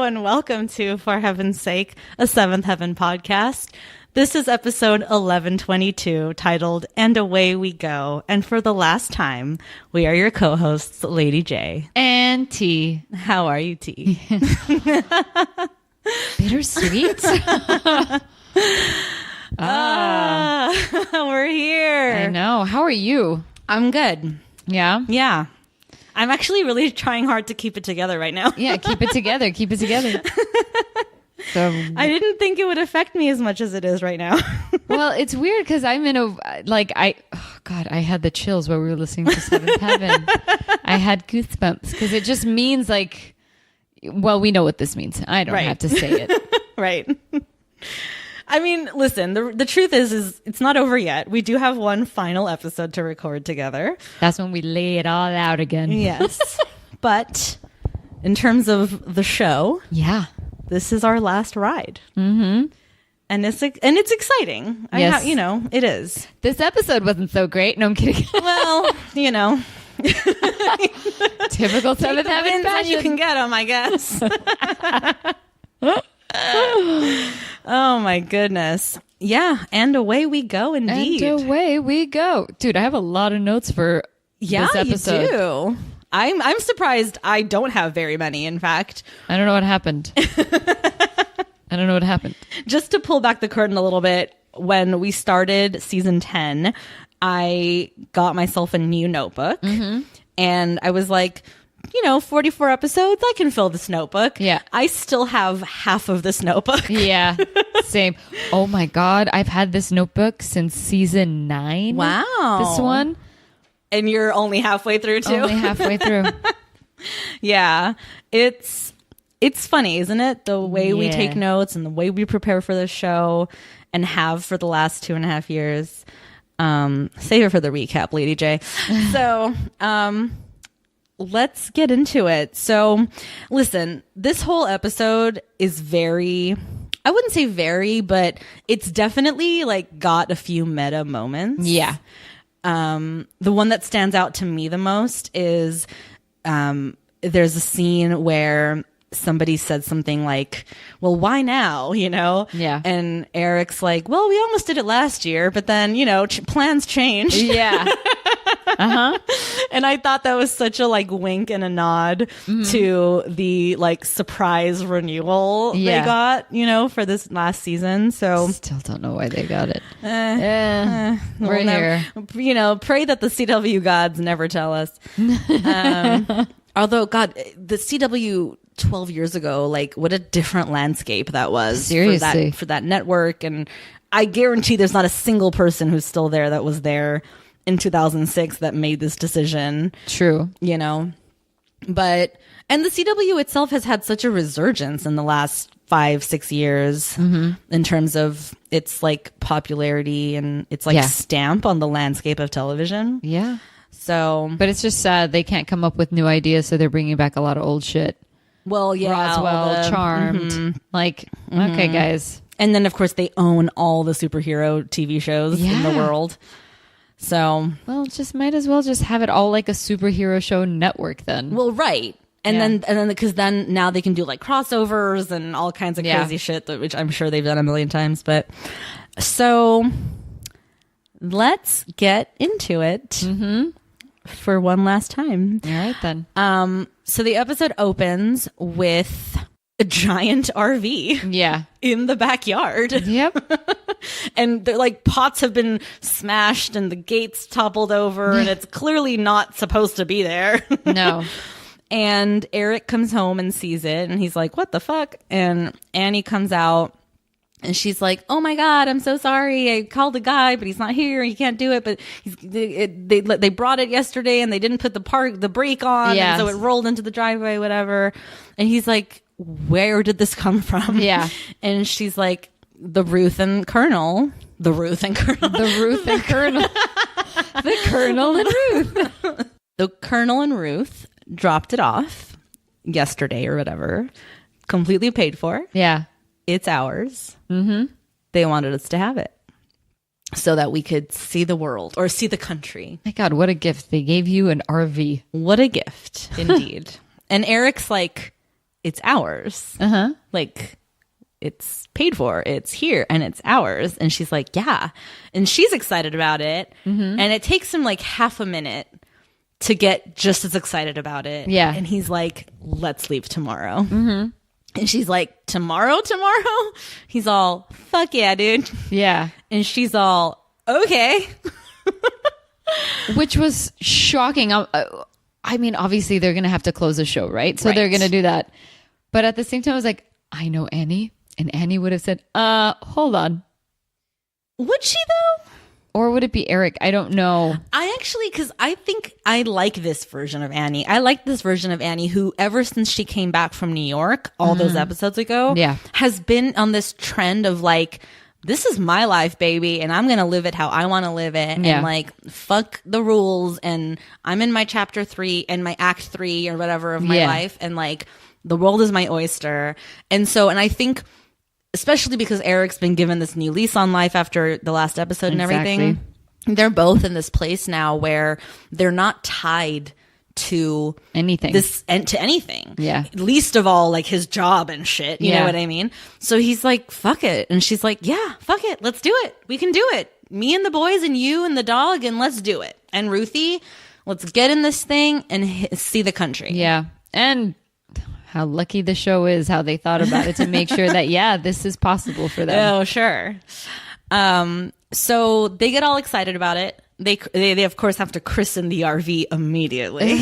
and welcome to For Heaven's Sake, a Seventh Heaven podcast. This is episode 1122, titled And Away We Go. And for the last time, we are your co-hosts, Lady J. And T. How are you, T? Bittersweet. We're here. I know. How are you? I'm good. Yeah? Yeah. I'm actually really trying hard to keep it together right now. Yeah, keep it together. Keep it together. So I didn't think it would affect me as much as it is right now. well, it's weird because I'm in I had the chills while we were listening to Seventh Heaven. I had goosebumps because it just means well, we know what this means. I don't have to say it. Right. I mean, listen, the truth is it's not over yet. We do have one final episode to record together. That's when we lay it all out again. Yes. But in terms of the show, yeah, this is our last ride. Mm-hmm. And it's exciting. Yes. It is. This episode wasn't so great. No, I'm kidding. Well, typical Seventh Heaven wins when fashion. you can get them, I guess. Oh my goodness. Yeah, and away we go indeed. And away we go. Dude, I have a lot of notes for this episode. You do. I'm surprised I don't have very many, in fact. I don't know what happened. Just to pull back the curtain a little bit, when we started season 10, I got myself a new notebook. Mm-hmm. And I was like, 44 episodes, I can fill this notebook. Yeah. I still have half of this notebook. Yeah, same. Oh my God. I've had this notebook since season 9. Wow. This one. And you're only halfway through too? Only halfway through. Yeah. It's funny, isn't it? The way we take notes and the way we prepare for this show and have for the last 2.5 years. Save it for the recap, Lady J. So, let's get into it. So, listen, this whole episode is I wouldn't say very, but it's definitely got a few meta moments. Yeah. The one that stands out to me the most is there's a scene where somebody said something like, well, why now? Yeah. And Eric's like, well, we almost did it last year, but then, plans changed. Yeah. Uh-huh. And I thought that was such a wink and a nod to the surprise renewal they got, for this last season. So still don't know why they got it. We're here. Pray that the CW gods never tell us. Although, God, the CW 12 years ago, what a different landscape that was. Seriously. For that network. And I guarantee there's not a single person who's still there that was there in 2006 that made this decision. True. But, and the CW itself has had such a resurgence in the last 5-6 years in terms of its popularity and its stamp on the landscape of television. Yeah. So, but it's just sad they can't come up with new ideas, so they're bringing back a lot of old shit. Well, yeah. Roswell, Charmed. Okay, guys. And then, of course, they own all the superhero TV shows in the world. So, well, just might as well just have it all like a superhero show network then. Well, right. And then because then now they can do crossovers and all kinds of crazy shit, which I'm sure they've done a million times. But so let's get into it for one last time. All right, then. So the episode opens with a giant RV. Yeah. In the backyard. Yep. And pots have been smashed and the gates toppled over and it's clearly not supposed to be there. No. And Eric comes home and sees it and he's like, what the fuck? And Annie comes out and she's like, oh my God, I'm so sorry. I called the guy, but he's not here. He can't do it. But they brought it yesterday and they didn't put the brake on. Yes. And so it rolled into the driveway, whatever. And he's like, where did this come from? Yeah. And she's like, the Ruth and Colonel. The Ruth and Colonel. The Ruth and Colonel. The Colonel and Ruth. The Colonel and Ruth dropped it off yesterday or whatever. Completely paid for. Yeah. It's ours. Mm-hmm. They wanted us to have it so that we could see the world or see the country. My God, what a gift. They gave you an RV. What a gift, indeed. And Eric's it's ours. Uh-huh. Like, it's paid for, it's here, and it's ours. And she's like, yeah. And she's excited about it. And it takes him like half a minute to get just as excited about it. Yeah. And he's like, let's leave tomorrow. And she's like, tomorrow? He's all, fuck yeah, dude. Yeah. And she's all, okay. Which was shocking. I mean, obviously they're going to have to close the show, right? So they're Right. going to do that. But at the same time, I was like, I know Annie. And Annie would have said, hold on. Would she though? Or would it be Eric? I don't know. I actually, because I think I like this version of Annie. I like this version of Annie who, ever since she came back from New York all those episodes ago, Yeah. has been on this trend of like, this is my life, baby, and I'm going to live it how I want to live it. Yeah. And like, fuck the rules. And I'm in my chapter 3 and my act 3 or whatever of my Yeah. life. And like, the world is my oyster. And so, and I think, especially because Eric's been given this new lease on life after the last episode and everything, Exactly. they're both in this place now where they're not tied to Anything. this and to anything. Yeah. Least of all like his job and shit. You know Yeah. what I mean? So he's like, fuck it. And she's like, yeah, fuck it. Let's do it. We can do it. Me and the boys and you and the dog, and let's do it. And Ruthie, let's get in this thing and see the country. Yeah. And how lucky the show is, how they thought about it to make sure that, yeah, this is possible for them. Oh, sure. So they get all excited about it. They of course have to christen the RV immediately.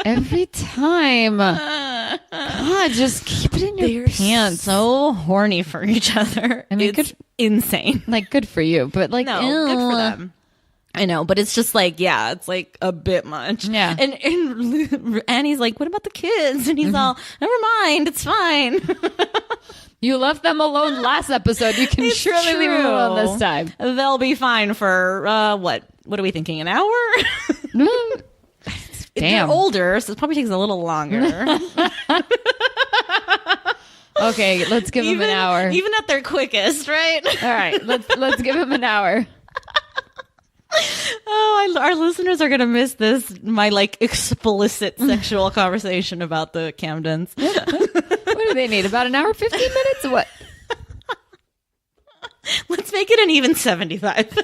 Every time. God, just keep it in your pants. So horny for each other. I mean, it's insane. Like, good for you. But like, No, good for ew. them. I know, but it's just like, yeah, it's like a bit much. Yeah. And Annie's like, what about the kids? And he's all, never mind, it's fine. You left them alone last episode. You can surely leave them alone this time. They'll be fine for, what are we thinking, an hour? They're Damn. older, so it probably takes a little longer. Okay, let's give them an hour. Even at their quickest, right? All right, let's give them an hour. Oh, our listeners are going to miss this, my like explicit sexual conversation about the Camdens. What do they need? About an hour, 15 minutes? What? Let's make it an even 75.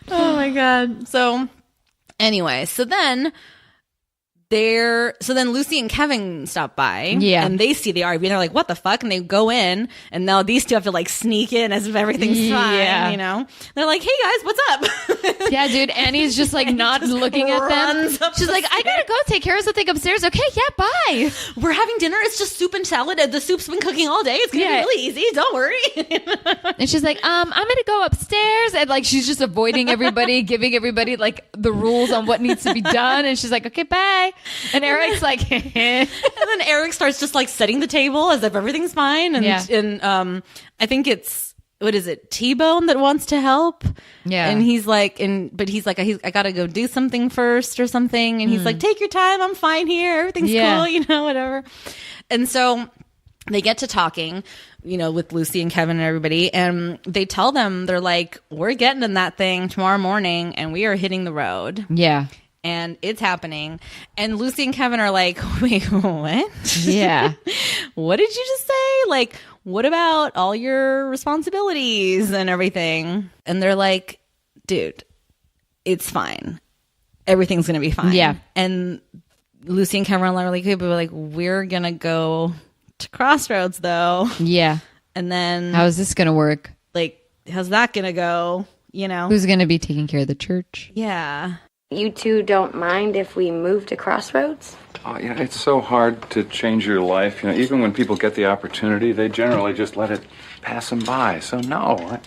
Oh my God. So anyway, so then Lucy and Kevin stop by, Yeah. and they see the RV and they're like, what the fuck? And they go in, and now these two have to like sneak in as if everything's fine, Yeah. you know? They're like, hey guys, what's up? Yeah, dude. Annie's just like not looking at them. runs up She's the like, I gotta go take care of something upstairs. Okay, yeah, bye. We're having dinner. It's just soup and salad. The soup's been cooking all day. It's gonna Yeah. be really easy. Don't worry. And she's like, I'm gonna go upstairs, and like she's just avoiding everybody, giving everybody like the rules on what needs to be done. And she's like, okay, bye. And Eric's like, And then Eric starts just like setting the table as if everything's fine. And Yeah. and I think it's, what is it, T-Bone that wants to help. Yeah. And he's like, I gotta go do something first or something. And he's like, take your time. I'm fine here. Everything's Yeah. cool, you know, whatever. And so they get to talking, you know, with Lucy and Kevin and everybody. And they tell them, they're like, we're getting in that thing tomorrow morning and we are hitting the road. yeah, And it's happening. And Lucy and Kevin are like, wait, what? yeah, What did you just say? Like, what about all your responsibilities and everything? And they're like, dude, it's fine. Everything's going to be fine. Yeah. And Lucy and Kevin are like, okay, but like, we're going to go to Crossroads though. yeah. And then How is this gonna work? like, how's that going to go? You know? Who's gonna be taking care of the church? Yeah. You two don't mind if we move to Crossroads? Oh, yeah, it's so hard to change your life. You know, even when people get the opportunity, they generally just let it pass them by. So, no,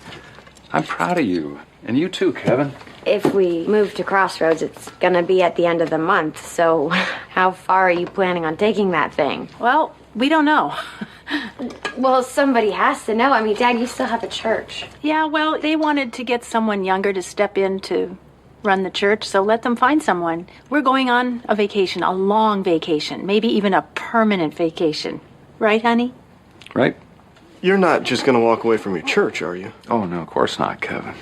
I'm proud of you. And you too, Kevin. If we move to Crossroads, it's gonna be at the end of the month, so how far are you planning on taking that thing? Well, we don't know. Well, somebody has to know. I mean, Dad, you still have a church. Yeah, well, they wanted to get someone younger to step in to run the church, so let them find someone. We're going on a vacation, a long vacation, maybe even a permanent vacation. Right, honey? Right? You're not just going to walk away from your church, are you? Oh, no, of course not, Kevin.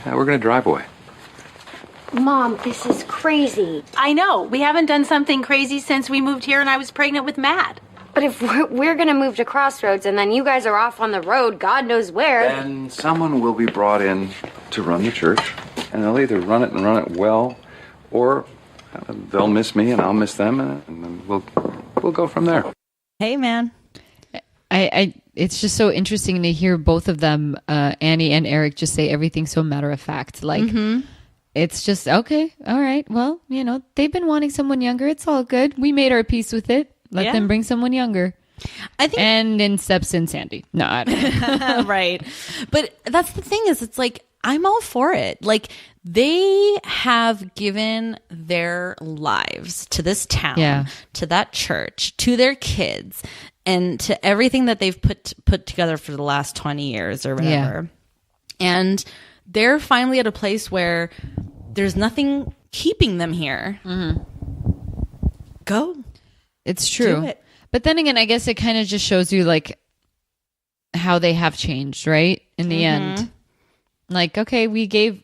Yeah, we're going to drive away. Mom, this is crazy. I know. We haven't done something crazy since we moved here and I was pregnant with Matt. But if we're gonna move to Crossroads and then you guys are off on the road, God knows where. Then someone will be brought in to run the church, and they'll either run it and run it well, or they'll miss me and I'll miss them, and then we'll go from there. Hey, man. It's just so interesting to hear both of them, Annie and Eric, just say everything so matter of fact. Like, it's just, okay, all right, well, they've been wanting someone younger. It's all good. We made our peace with it. Let them bring someone younger. I think, and in steps in Sandy. No, I don't know. right. But that's the thing is, it's like, I'm all for it. Like, they have given their lives to this town, to that church, to their kids, and to everything that they've put together for the last 20 years or whatever. Yeah. And they're finally at a place where there's nothing keeping them here. Mm-hmm. Go. It's true. Do it. But then again, I guess it kind of just shows you like how they have changed, right? In the end. Like, okay, we grew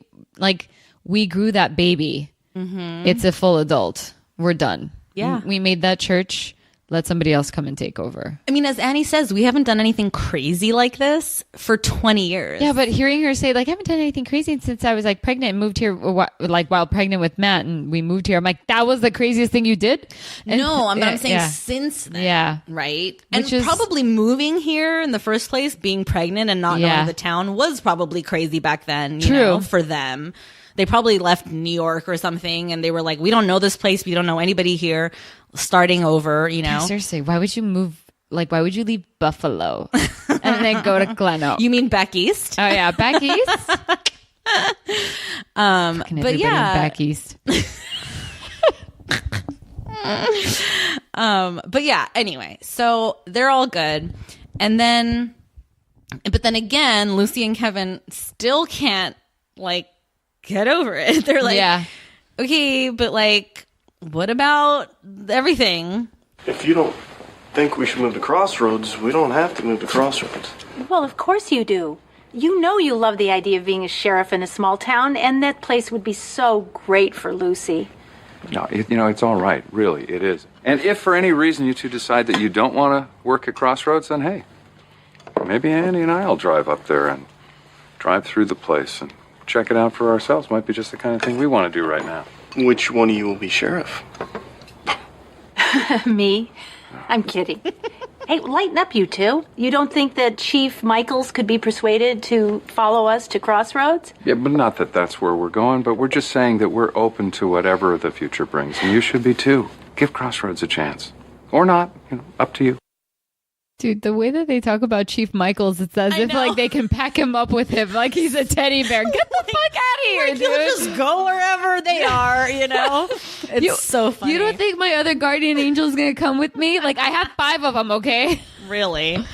that baby. Mm-hmm. It's a full adult. We're done. Yeah. We made that church. Let somebody else come and take over. I mean, as Annie says, we haven't done anything crazy like this for 20 years. Yeah, but hearing her say, like, I haven't done anything crazy since I was, like, pregnant and moved here, like, while pregnant with Matt, and we moved here. I'm like, that was the craziest thing you did? And, no, I'm saying since then. Yeah. Right? And probably moving here in the first place, being pregnant and not knowing the town was probably crazy back then, you know, for them. They probably left New York or something, and they were like, we don't know this place. We don't know anybody here. Starting over, you know. Yeah, seriously, why would you move? Like, why would you leave Buffalo and then go to Glen Oak? You mean back east? Oh yeah, back east. But yeah, back east. But yeah. Anyway, so they're all good, and then, but then again, Lucy and Kevin still can't like get over it. They're like, okay, but like, what about everything? If you don't think we should move to Crossroads, we don't have to move to Crossroads. Well, of course you do. You know you love the idea of being a sheriff in a small town, and that place would be so great for Lucy. No, it's all right. Really, it is. And if for any reason you two decide that you don't want to work at Crossroads, then hey, maybe Annie and I'll drive up there and drive through the place and check it out for ourselves. Might be just the kind of thing we want to do right now. Which one of you will be sheriff? Me? I'm kidding. Hey, lighten up, you two. You don't think that Chief Michaels could be persuaded to follow us to Crossroads? Yeah, but not that that's where we're going, but we're just saying that we're open to whatever the future brings, and you should be too. Give Crossroads a chance. Or not, up to you. Dude, the way that they talk about Chief Michaels, it's as if like they can pack him up with him like he's a teddy bear. Get the fuck out of here, like, dude. He'll just go wherever they are, you know? It's so funny. You don't think my other guardian angel is going to come with me? Like, I have 5 of them, okay? Really?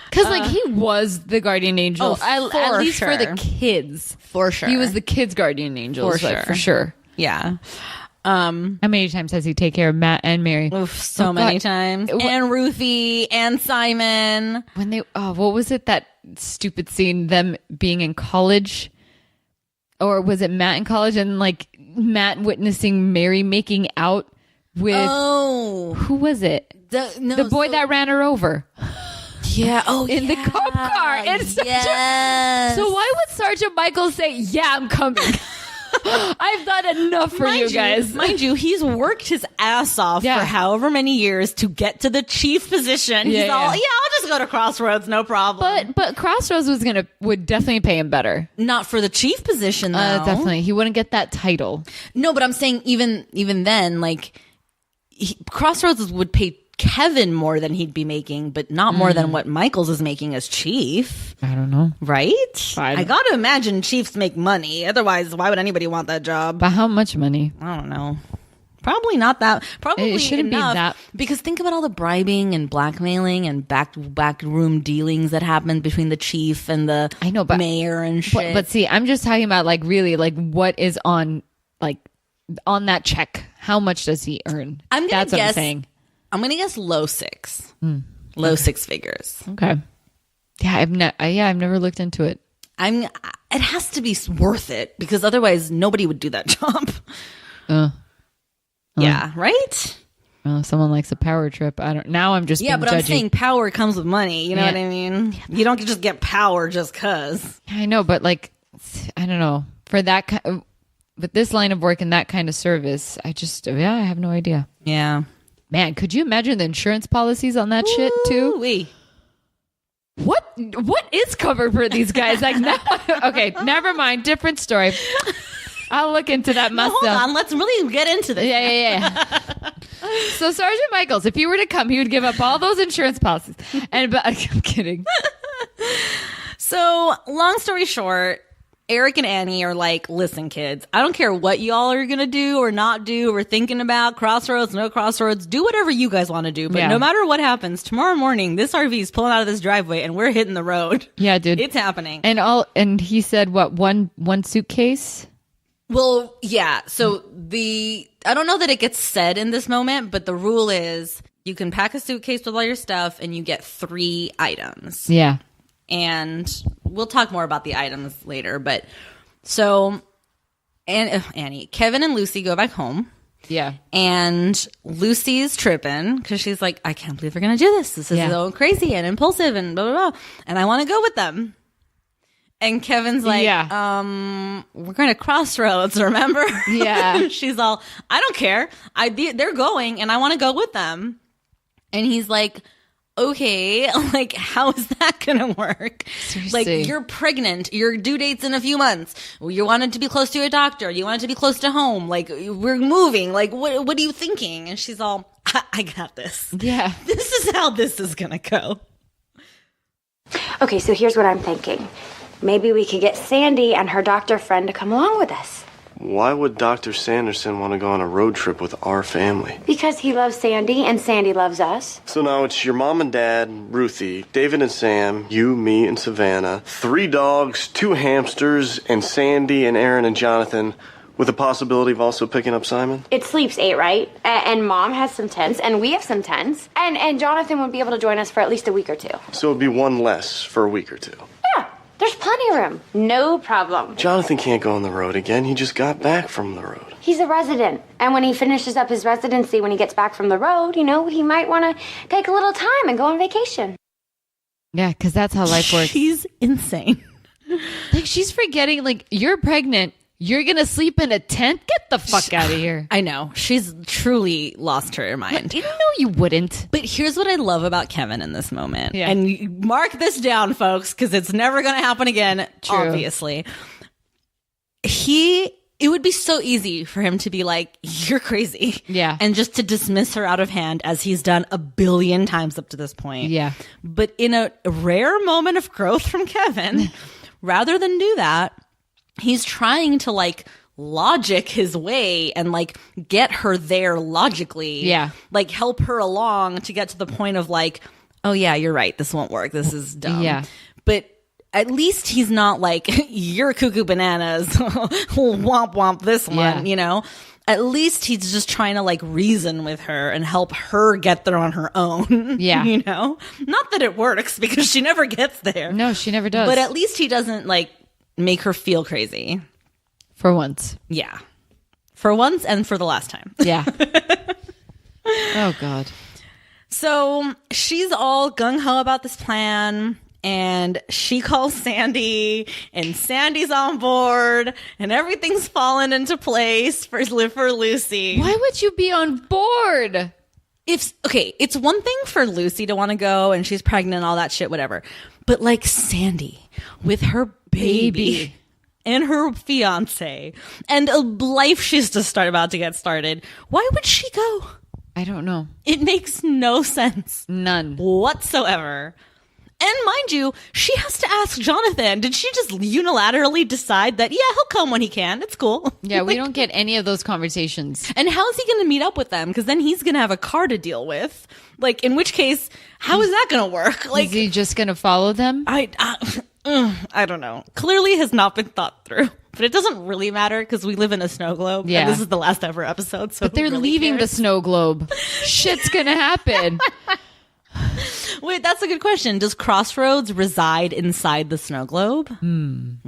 Because, like, he was the guardian angel. At least for the kids. For sure. He was the kids' guardian angel. For sure. Yeah. How many times has he take care of Matt and Mary? Oof, so many times. And Ruthie and Simon. When they, what was it, that stupid scene, them being in college? Or was it Matt in college and like Matt witnessing Mary making out with, who was it? The boy that ran her over. Yeah. Oh, in the cop car. It's so why would Sergeant Michael say, yeah, I'm coming? I've done enough for you guys. Mind you, he's worked his ass off for however many years to get to the chief position. He's all, I'll just go to Crossroads, no problem. But Crossroads would definitely pay him better. Not for the chief position, though. Definitely. He wouldn't get that title. No, but I'm saying even then, like, Crossroads would pay Kevin more than he'd be making, but not more than what Michaels is making as chief. I don't know. Right? I gotta imagine chiefs make money. Otherwise, why would anybody want that job? But how much money? I don't know. Probably not that. Probably it shouldn't enough, be that. Because think about all the bribing and blackmailing and backroom dealings that happened between the chief and the mayor and shit. But see, I'm just talking about like really like what is on that check. How much does he earn? That's what I'm saying. I'm gonna guess low 6. Low 6 figures. Okay. Yeah, I've never looked into it. And it has to be worth it because otherwise nobody would do that job. Yeah, right? Well, if someone likes a power trip, now I'm just Yeah, being but judgy. I'm saying power comes with money. You know Yeah. what I mean? You don't just get power just cause. I know, but like, I don't know. For that kind, with this line of work and that kind of service, I have no idea. Yeah. Man, could you imagine the insurance policies on that shit too? Ooh-wee. What is covered for these guys? Like, no, okay, never mind. Different story. I'll look into that No, myself. hold on. Let's really get into this. Yeah. So Sergeant Michaels, if he were to come, he would give up all those insurance policies. But I'm kidding. So, long story short, Eric and Annie are like, listen, kids, I don't care what y'all are going to do or not do or thinking about, crossroads, no crossroads, do whatever you guys want to do. But Yeah. no matter what happens, tomorrow morning, this RV is pulling out of this driveway and we're hitting the road. Yeah, dude. It's happening. And he said what, one suitcase? Well, yeah. So I don't know that it gets said in this moment, but the rule is you can pack a suitcase with all your stuff and you get 3 items. Yeah. And we'll talk more about the items later. But so Annie, Kevin and Lucy go back home. Yeah. And Lucy's tripping because she's like, I can't believe we're going to do this. This is Yeah. so crazy and impulsive and blah, blah, blah. And I want to go with them. And Kevin's like, we're going to Crossroads, remember? Yeah. She's all, I don't care. They're going and I want to go with them. And he's like, okay, like, how is that going to work? Seriously. Like, you're pregnant. Your due date's in a few months. You wanted to be close to a doctor. You wanted to be close to home. Like, we're moving. Like, what are you thinking? And she's all, I got this. Yeah. This is how this is going to go. Okay, so here's what I'm thinking. Maybe we could get Sandy and her doctor friend to come along with us. Why would Dr. Sanderson want to go on a road trip with our family? Because he loves Sandy and Sandy loves us. So now it's your mom and dad, Ruthie, David and Sam, you, me, and Savannah, 3 dogs, 2 hamsters, and Sandy and Aaron and Jonathan, with the possibility of also picking up Simon? It sleeps 8, right? And Mom has some tents, and we have some tents. And Jonathan would be able to join us for at least a week or 2. So it'd be 1 less for a week or 2. Yeah, there's plenty of room. No problem. Jonathan can't go on the road again. He just got back from the road. He's a resident. And when he finishes up his residency, when he gets back from the road, you know, he might want to take a little time and go on vacation. Yeah, because that's how life works. She's insane. Like, she's forgetting, like, you're pregnant. You're going to sleep in a tent? Get the fuck out of here. I know. She's truly lost her mind. You know you wouldn't. But here's what I love about Kevin in this moment. Yeah. And you mark this down, folks, because it's never going to happen again, True. obviously. It would be so easy for him to be like, you're crazy. Yeah. And just to dismiss her out of hand as he's done a billion times up to this point. Yeah. But in a rare moment of growth from Kevin, rather than do that, he's trying to like logic his way and like get her there logically. Yeah. Like help her along to get to the point of like, oh yeah, you're right. This won't work. This is dumb. Yeah. But at least he's not like, you're cuckoo bananas. Womp womp this one, Yeah. you know? At least he's just trying to like reason with her and help her get there on her own. Yeah. You know? Not that it works because she never gets there. No, she never does. But at least he doesn't like make her feel crazy. For once. Yeah. For once and for the last time. Yeah. Oh, God. So she's all gung ho about this plan. And she calls Sandy, and Sandy's on board, and everything's fallen into place for Lucy. Why would you be on board? It's one thing for Lucy to want to go, and she's pregnant and all that shit, whatever. But like Sandy with her baby and her fiance and a life she's just about to get started, why would she go? I don't know. It makes no sense None. whatsoever. And mind you, she has to ask Jonathan, did she just unilaterally decide that, yeah, he'll come when he can. It's cool. Yeah, we don't get any of those conversations. And how's he going to meet up with them? Because then he's going to have a car to deal with. Like, in which case, how is that going to work? Like, Is he just going to follow them? I don't know. Clearly has not been thought through. But it doesn't really matter because we live in a snow globe. Yeah. And this is the last ever episode. So But they're who really leaving cares? the snow globe. Shit's going to happen. Wait, that's a good question. Does Crossroads reside inside the snow globe? I'm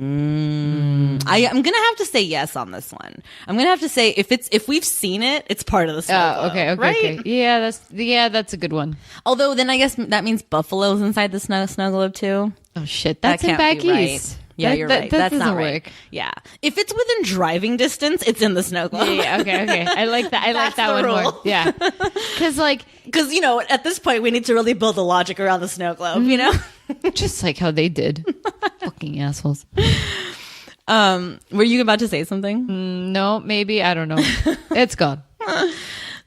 gonna have to say yes on this one. I'm gonna have to say if we've seen it, it's part of the snow globe. Okay, right? okay. Yeah, that's a good one. Although then I guess that means Buffalo's inside the snow globe too. Oh shit, That that's in can't back be right. east. Yeah, That- you're that- right. that That's not doesn't right. work. Yeah, if it's within driving distance, it's in the snow globe. Yeah, okay. I like that. I like That's that the one more. rule. Yeah, because like Because at this point we need to really build the logic around the snow globe. just like how they did. Fucking assholes. Were you about to say something? No, maybe I don't know. It's gone.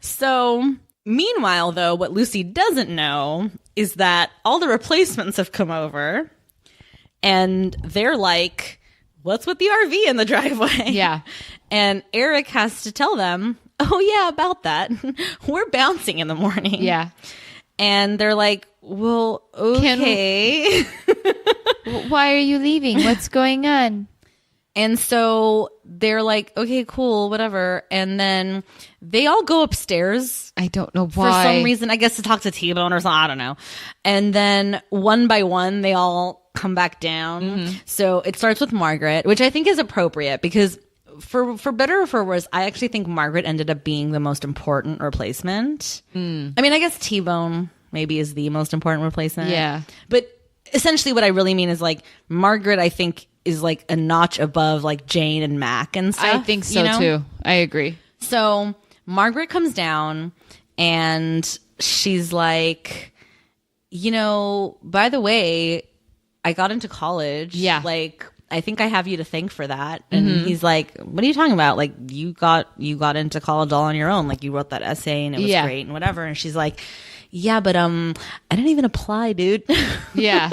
So, meanwhile, though, what Lucy doesn't know is that all the replacements have come over and they're like, what's with the RV in the driveway? Yeah. And Eric has to tell them, oh, yeah, about that. We're bouncing in the morning. Yeah. And they're like, well, okay. Why are you leaving? What's going on? And so they're like, okay, cool, whatever. And then they all go upstairs I don't know for why. some reason, I guess to talk to T-Bone or something. I don't know. And then one by one, they all come back down. So it starts with Margaret, which I think is appropriate because for better or for worse, I actually think Margaret ended up being the most important replacement. I mean, I guess T-Bone maybe is the most important replacement. Yeah. But essentially what I really mean is like Margaret, I think, is like a notch above like Jane and Mac and stuff. I think so too. I agree. So Margaret comes down and she's like, by the way, I got into college. Yeah. Like, I think I have you to thank for that. And he's like, what are you talking about? Like, you got into college all on your own. Like, you wrote that essay and it was great and whatever. And she's like, yeah, but I didn't even apply, dude. Yeah.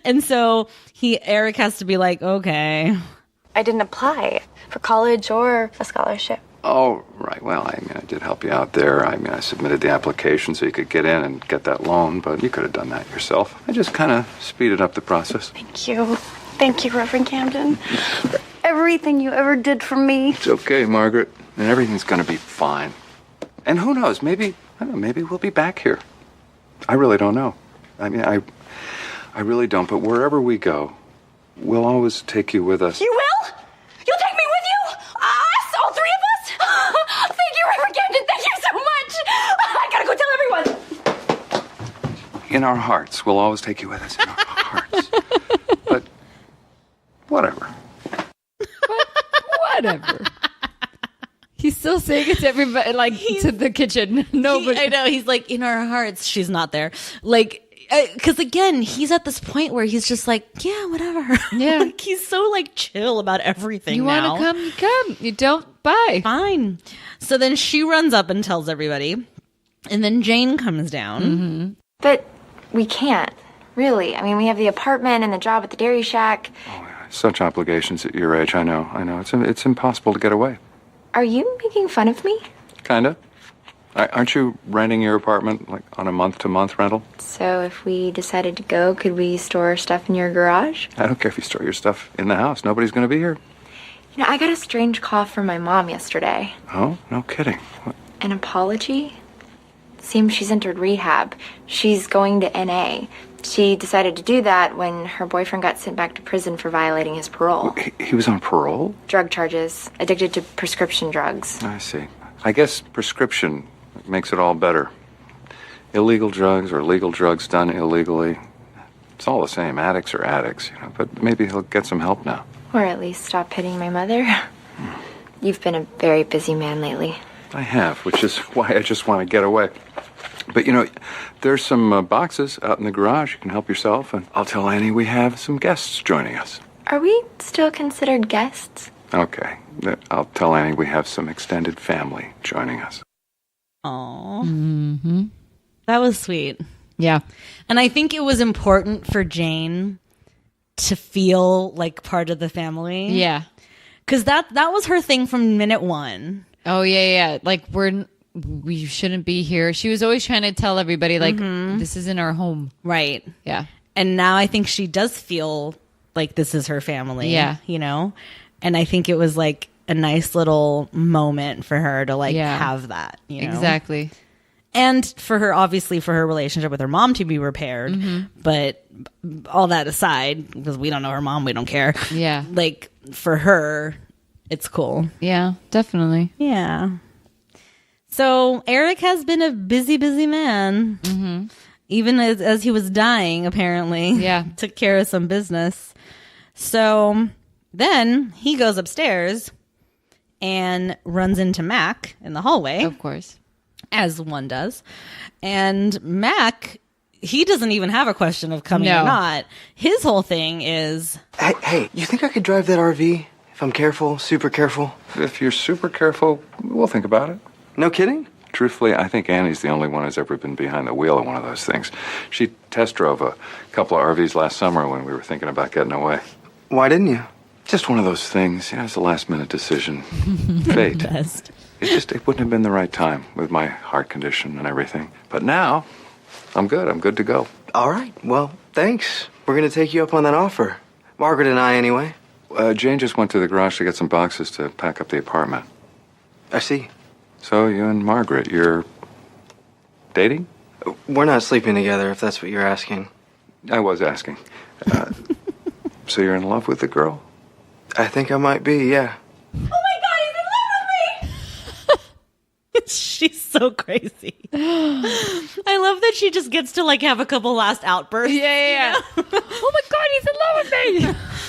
And so Eric has to be like, okay. I didn't apply for college or a scholarship. Oh, right. Well, I did help you out there. I submitted the application so you could get in and get that loan, but you could have done that yourself. I just kind of speeded up the process. Thank you. Thank you, Reverend Camden, for everything you ever did for me. It's okay, Margaret. And everything's going to be fine. And who knows? Maybe we'll be back here. I really don't know. I really don't. But wherever we go, we'll always take you with us. You will? You'll take me with you? Us? All three of us? Thank you, Reverend Camden. Thank you so much. I gotta go tell everyone. In our hearts. We'll always take you with us in our hearts. But whatever. Whatever. He's still saying it to everybody, like to the kitchen. Nobody. I know. He's like, in our hearts, she's not there. Like, because again, he's at this point where he's just like, yeah, whatever. Yeah. Like, he's so like chill about everything. You now. want to come? You come. You don't. Bye. Fine. So then she runs up and tells everybody. And then Jane comes down. But we can't, really. I mean, we have the apartment and the job at the dairy shack. Such obligations at your age. I know. It's impossible to get away. Are you making fun of me? Kinda. Aren't you renting your apartment like on a month-to-month rental? So if we decided to go, could we store our stuff in your garage? I don't care if you store your stuff in the house. Nobody's going to be here. I got a strange call from my mom yesterday. Oh, no kidding. What? An apology? Seems she's entered rehab. She's going to NA. She decided to do that when her boyfriend got sent back to prison for violating his parole. He was on parole? Drug charges. Addicted to prescription drugs. I see. I guess prescription makes it all better. Illegal drugs or legal drugs done illegally. It's all the same. Addicts are addicts, but maybe he'll get some help now. Or at least stop hitting my mother. You've been a very busy man lately. I have, which is why I just want to get away. But, there's some boxes out in the garage. You can help yourself, and I'll tell Annie we have some guests joining us. Are we still considered guests? Okay. I'll tell Annie we have some extended family joining us. Aww. That was sweet. Yeah. And I think it was important for Jane to feel like part of the family. Yeah. Because that was her thing from minute one. Oh yeah. Like we shouldn't be here. She was always trying to tell everybody like this isn't our home. Right. Yeah. And now I think she does feel like this is her family. Yeah. And I think it was like a nice little moment for her to like Yeah. have that. Exactly. And for her relationship with her mom to be repaired. But all that aside, because we don't know her mom, we don't care. Yeah. Like, for her, it's cool. Yeah, definitely. Yeah. So Eric has been a busy, busy man. Even as he was dying, apparently. Yeah. Took care of some business. So then he goes upstairs and runs into Mac in the hallway. Of course. As one does. And Mac, he doesn't even have a question of coming or not. His whole thing is... Hey, you think I could drive that RV if I'm careful, super careful? If you're super careful, we'll think about it. No kidding? Truthfully, I think Annie's the only one who's ever been behind the wheel of one of those things. She test drove a couple of RVs last summer when we were thinking about getting away. Why didn't you? Just one of those things, it's a last-minute decision. Fate. Best. It wouldn't have been the right time with my heart condition and everything. But now, I'm good. I'm good to go. All right. Well, thanks. We're going to take you up on that offer. Margaret and I, anyway. Jane just went to the garage to get some boxes to pack up the apartment. I see. So you and Margaret, you're dating? We're not sleeping together, if that's what you're asking. I was asking. So you're in love with the girl? I think I might be, yeah. Oh my God, he's in love with me! She's so crazy. I love that she just gets to like have a couple last outbursts. Yeah. Oh my God, he's in love with me.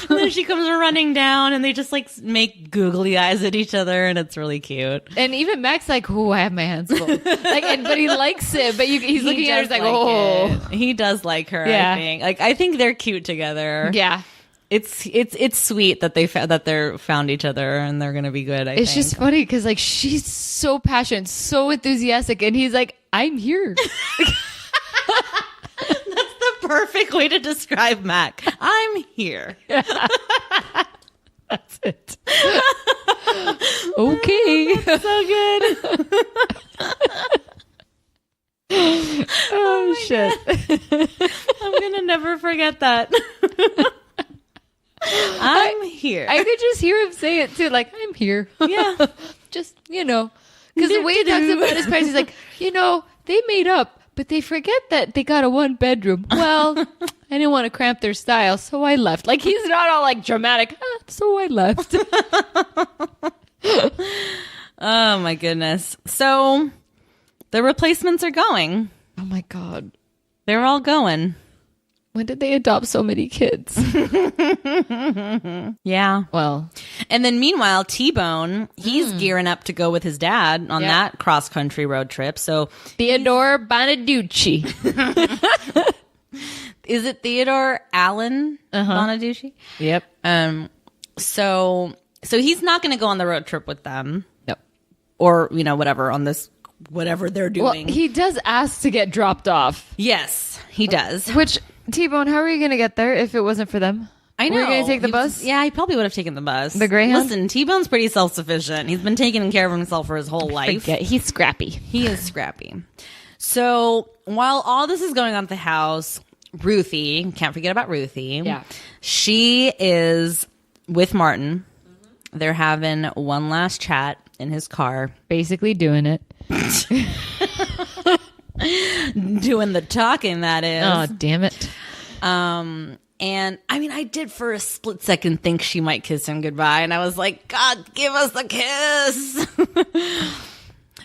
And then she comes running down and they just like make googly eyes at each other and it's really cute. And even Mac's like, "Oh, I have my hands full." But he likes it. But he's looking at her, he's like, "Oh." It. He does like her, Yeah. I think they're cute together. Yeah. It's sweet that they're found each other and they're gonna be good. It's just funny because like she's so passionate, so enthusiastic, and he's like, "I'm here." That's the perfect way to describe Mac. I'm here. That's it. Okay. So good. Oh shit. I'm gonna never forget that. I'm here. I could just hear him say it too, like, "I'm here." Yeah. Just, because the way he talks about his parents, he's like, they made up, but they forget that they got a 1-bedroom. Well, I didn't want to cramp their style, so I left. Like, he's not all like dramatic. So I left. Oh my goodness. So the replacements are going. Oh my God. They're all going. When did they adopt so many kids? Yeah. Well, and then meanwhile, T-Bone, he's gearing up to go with his dad on that cross-country road trip. So Theodore Bonaducci. is it Theodore Allen Bonaducci? Yep. So he's not going to go on the road trip with them. Nope. Or, whatever on this, whatever they're Well, doing. he does ask to get dropped off. Yes, he does. Which, T-Bone, how are you going to get there if it wasn't for them? I know. Were you going to take the He bus? was- yeah, he probably would have taken the bus. The Greyhound? Listen, T-Bone's pretty self-sufficient. He's been taking care of himself for his whole life. Forget. He's scrappy. He is scrappy. So while all this is going on at the house, Ruthie, can't forget about Ruthie. Yeah. She is with Martin. They're having one last chat in his car. Basically doing it. Doing the talking, that is. Oh, damn it. And I mean, I did for a split second think she might kiss him goodbye. And I was like, God, give us a kiss.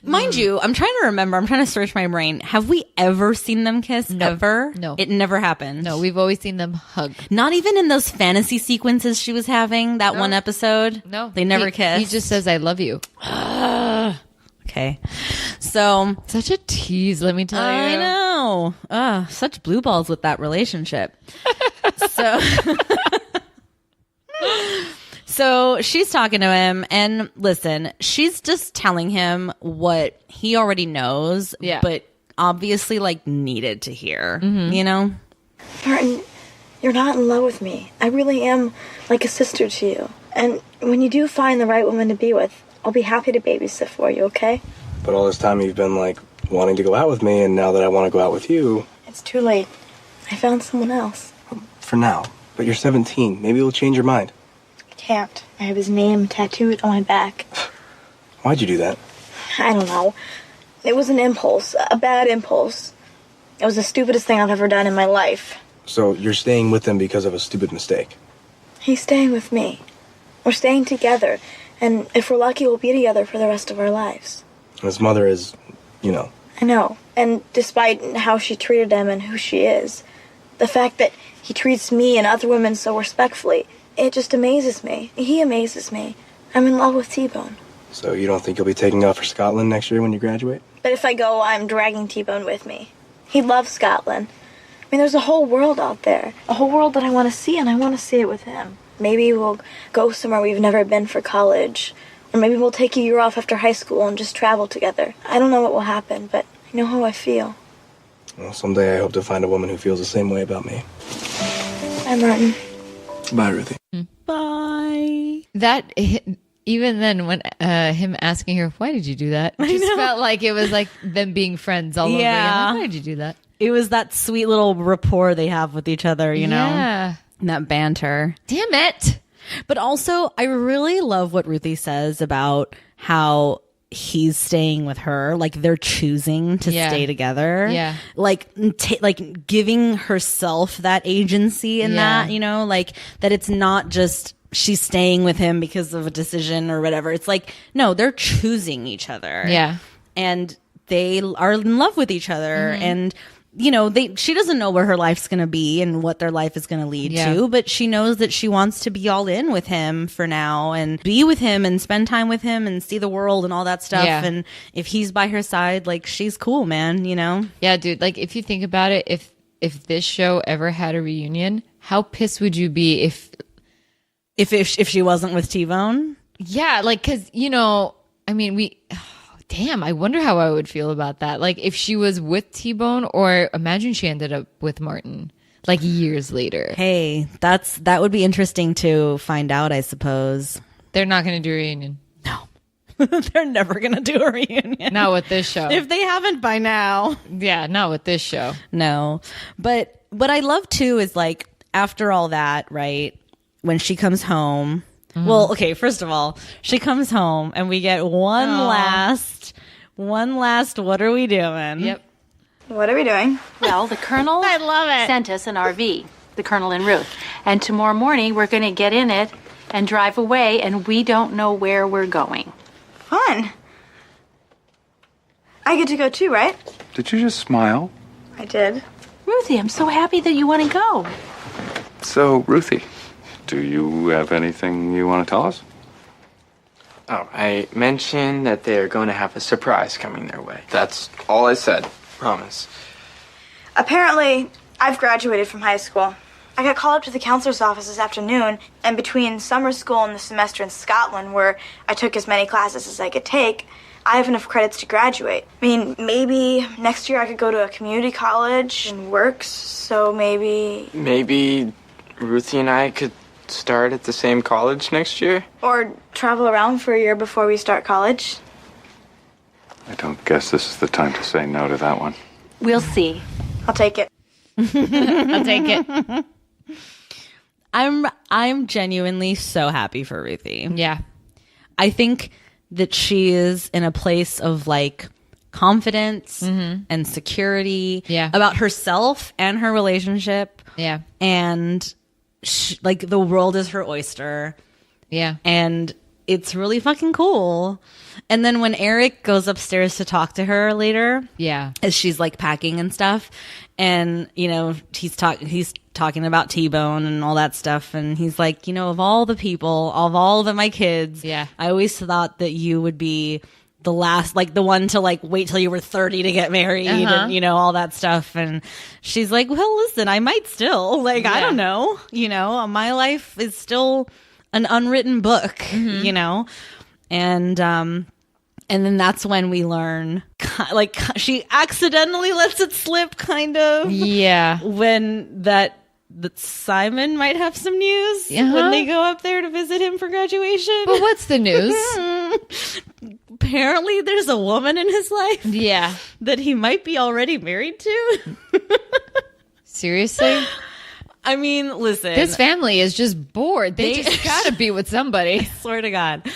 Mind you, I'm trying to remember. I'm trying to search my brain. Have we ever seen them kiss? Ever? No. It never happened. No, we've always seen them hug. Not even in those fantasy sequences she was having, that one episode? No. They never He kissed? just says, "I love you." Okay. So, Such a tease, let me tell you. I know. Such blue balls with that relationship. So she's talking to him, and listen, she's just telling him what he already knows, but obviously like needed to hear, Martin, you're not in love with me. I really am like a sister to you. And when you do find the right woman to be with, I'll be happy to babysit for you, okay? But all this time you've been, wanting to go out with me, and now that I want to go out with you... It's too late. I found someone else. For now. But you're 17. Maybe you'll change your mind. I can't. I have his name tattooed on my back. Why'd you do that? I don't know. It was an impulse, a bad impulse. It was the stupidest thing I've ever done in my life. So you're staying with him because of a stupid mistake? He's staying with me. We're staying together, and if we're lucky, we'll be together for the rest of our lives. His mother is, you know. I know, and despite how she treated him and who she is, the fact that he treats me and other women so respectfully, it just amazes me. He amazes me. I'm in love with T-Bone. So you don't think you'll be taking off for Scotland next year when you graduate? But if I go, I'm dragging T-Bone with me. He loves Scotland. I mean, there's a whole world out there. A whole world that I want to see, and I want to see it with him. Maybe we'll go somewhere we've never been for college. Or maybe we'll take a year off after high school and just travel together. I don't know what will happen, but I know how I feel. Well, someday I hope to find a woman who feels the same way about me. Bye, Martin. Bye, Ruthie. Bye. That even then, when him asking her, "Why did you do that?" It just felt like it was like them being friends all over again. Like, why did you do that? It was that sweet little rapport they have with each other, you know? Yeah. And that banter. Damn it. But also, I really love what Ruthie says about how he's staying with her. Like, they're choosing to stay together. Yeah. Like, like giving herself that agency in that, you know? Like, that it's not just she's staying with him because of a decision or whatever. It's like, no, they're choosing each other. Yeah. And they are in love with each other. And you know, she doesn't know where her life's going to be and what their life is going to lead to, but she knows that she wants to be all in with him for now and be with him and spend time with him and see the world and all that stuff. Yeah. And if he's by her side, like, she's cool, man, you know? Yeah, dude. Like, if you think about it, if this show ever had a reunion, how pissed would you be If she wasn't with T-Bone? Yeah, like, because, you know, I mean, damn, I wonder how I would feel about that. Like, if she was with T-Bone, or imagine she ended up with Martin, like, years later. Hey, that would be interesting to find out, I suppose. They're not going to do a reunion. No. They're never going to do a reunion. Not with this show. If they haven't by now. Yeah, not with this show. No. But what I love, too, is, like, after all that, right, when she comes home... Well, okay, first of all, she comes home and we get one last, what are we doing? Yep. What are we doing? Well, the Colonel I love it. sent us an RV, the Colonel and Ruth. And tomorrow morning, we're going to get in it and drive away, and we don't know where we're going. Fun. I get to go too, right? Did you just smile? I did. Ruthie, I'm so happy that you want to go. So, Ruthie, do you have anything you want to tell us? Oh, I mentioned that they're going to have a surprise coming their way. That's all I said. Promise. Apparently, I've graduated from high school. I got called up to the counselor's office this afternoon, and between summer school and the semester in Scotland, where I took as many classes as I could take, I have enough credits to graduate. I mean, maybe next year I could go to a community college and work, so maybe... Maybe Ruthie and I could start at the same college next year? Or travel around for a year before we start college. I don't guess this is the time to say no to that one. We'll see. I'll take it. I'll take it. I'm genuinely so happy for Ruthie. Yeah. I think that she is in a place of, like, confidence and security about herself and her relationship. Yeah. And like, the world is her oyster. Yeah. And it's really fucking cool. And then when Eric goes upstairs to talk to her later, as she's, like, packing and stuff, and, you know, he's talking about T-Bone and all that stuff, and he's like, you know, of all the people, of all of my kids, I always thought that you would be the last, like, the one to, like, wait till you were 30 to get married and, you know, all that stuff. And she's like, well, listen, I might still, like, I don't know, you know, my life is still an unwritten book, you know? And then that's when we learn, like, she accidentally lets it slip, kind of. Yeah. When that Simon might have some news when they go up there to visit him for graduation. But what's the news? Apparently there's a woman in his life. Yeah. That he might be already married to. Seriously? I mean, listen. This family is just bored. They just gotta be with somebody. I swear to God.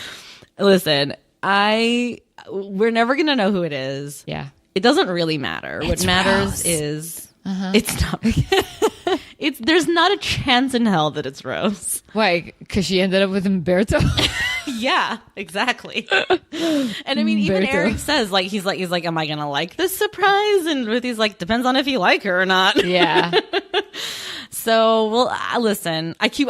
Listen, I we're never going to know who it is. Yeah. It doesn't really matter. What matters Rose. is it's not. There's not a chance in hell that it's Rose. Why? Because she ended up with Umberto. Yeah, exactly. And I mean, even Umberto. Eric says he's like, am I gonna like this surprise? And Ruthie's like, depends on if you like her or not. Yeah. So, well, listen, I keep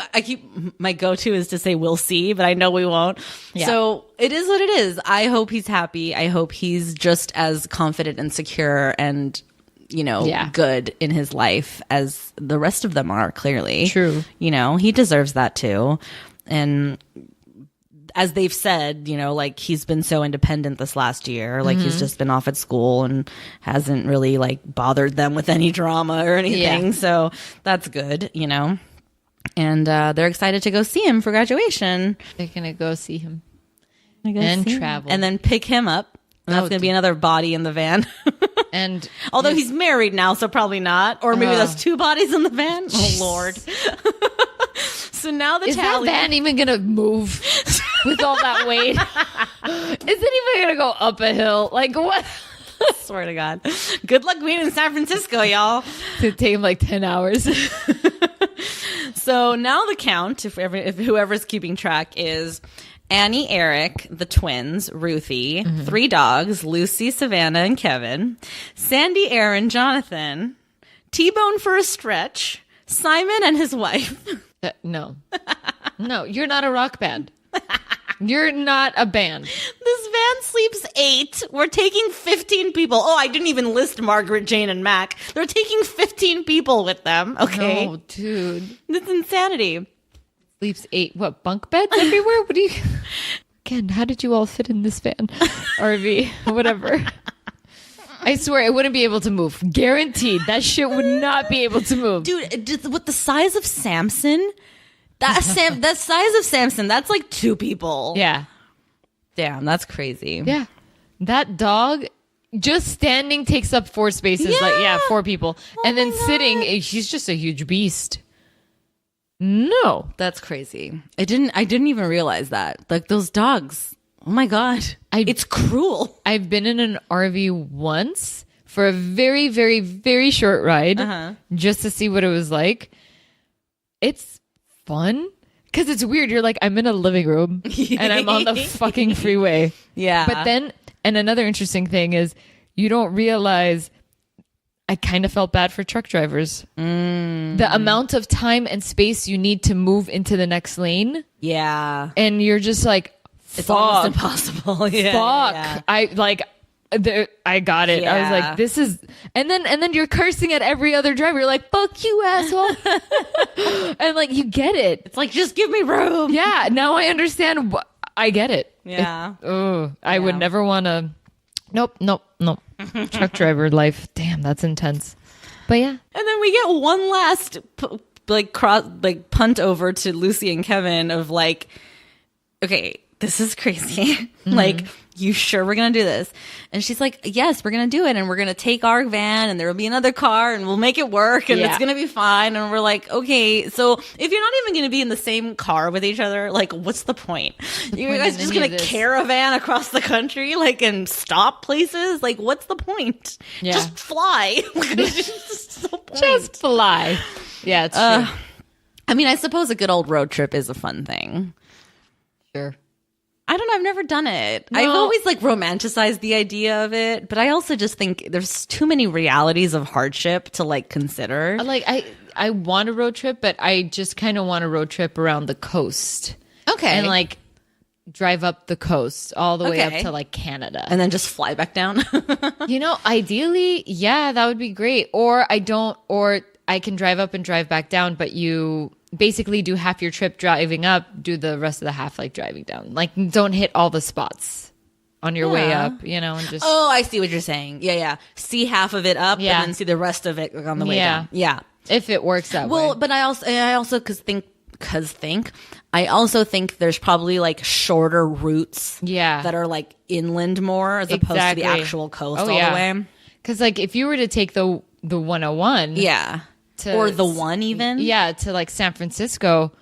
my go-to is to say we'll see, but I know we won't. Yeah. So it is what it is. I hope he's happy. I hope he's just as confident and secure and, Yeah. good in his life as the rest of them are, clearly. True. He deserves that too. And as they've said, he's been so independent this last year. He's just been off at school and hasn't really bothered them with any drama or anything. Yeah. So that's good, And they're excited to go see him for graduation. They're going to go see him. And see him. Travel. And then pick him up. And that's going to be another body in the van. And Although he's married now, so probably not. Or maybe that's 2 bodies in the van. Oh, Lord. So now the is that tally. van even going to move with all that weight? Is it even going to go up a hill? What? Swear to God. Good luck being in San Francisco, y'all. It'd take him 10 hours. So now the count, if whoever's keeping track, is Annie, Eric, the twins, Ruthie, 3 dogs, Lucy, Savannah, and Kevin, Sandy, Aaron, Jonathan, T-Bone for a stretch, Simon and his wife. No. No, you're not a rock band. You're not a band. This van sleeps 8. We're taking 15 people. Oh, I didn't even list Margaret, Jane, and Mac. They're taking 15 people with them. Okay. No, dude. That's insanity. Sleeps 8. What, bunk beds everywhere? What do you... Again, how did you all fit in this van? RV, whatever. I swear I wouldn't be able to move. Guaranteed. That shit would not be able to move. Dude, with the size of Samson, that size of Samson, that's 2 people. Yeah. Damn, that's crazy. Yeah. That dog just standing takes up 4 spaces. Yeah. 4 people. And then sitting, she's just a huge beast. No. That's crazy. I didn't even realize that. Those dogs. Oh my God. It's cruel. I've been in an RV once for a very, very, very short ride just to see what it was like. It's fun because it's weird. You're I'm in a living room and I'm on the fucking freeway. Yeah. But then, and another interesting thing is you don't realize I kind of felt bad for truck drivers. The amount of time and space you need to move into the next lane. Yeah. And you're just It's almost impossible. Yeah. Fuck. Yeah. I got it. I was Yeah. like, this is, and then you're cursing at every other driver. You're like, fuck you, asshole. And you get it. It's just give me room. Yeah. Now I understand. I get it. Yeah. I would never want to. Nope. Truck driver life. Damn, that's intense. But yeah. And then we get one last punt over to Lucy and Kevin of okay, this is crazy. You sure we're going to do this? And she's like, yes, we're going to do it. And we're going to take our van and there will be another car and we'll make it work and it's going to be fine. And we're like, okay, so if you're not even going to be in the same car with each other, what's the point? You guys just going to caravan across the country, and stop places? What's the point? Yeah. Just fly. Just no point. Just fly. Yeah, it's true. I mean, I suppose a good old road trip is a fun thing. Sure. I don't know. I've never done it. No. I've always romanticized the idea of it, but I also just think there's too many realities of hardship to consider. I want a road trip, but I just kind of want a road trip around the coast. Okay. And drive up the coast all the way up Okay. to Canada. And then just fly back down. Ideally, yeah, that would be great. Or I can drive up and drive back down, but you basically do half your trip driving up, do the rest of the half driving down. Don't hit all the spots on your way up, and just Oh, I see what you're saying. Yeah. See half of it up Yeah. and then see the rest of it on the way Yeah. down. Yeah. if it works that way. Well, but I also I also think there's probably shorter routes Yeah. that are inland more as opposed to the Exactly. actual coast all yeah. the way. Because if you were to take the 101, Yeah. Or the one even. yeah, to San Francisco,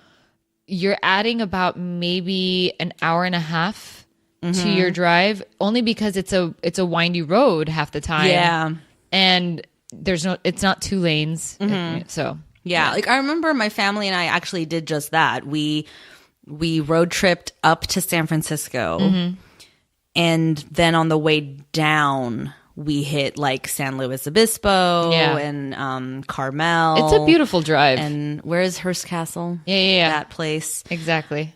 you're adding about maybe an hour and a half to your drive, only because it's a windy road half the time. Yeah. And it's not 2 lanes. So Yeah, like I remember my family and I actually did just that. We road tripped up to San Francisco, and then on the way down, we hit like San Luis Obispo and Carmel. it's a beautiful drive. And where is Hearst Castle? Yeah. That place. Exactly.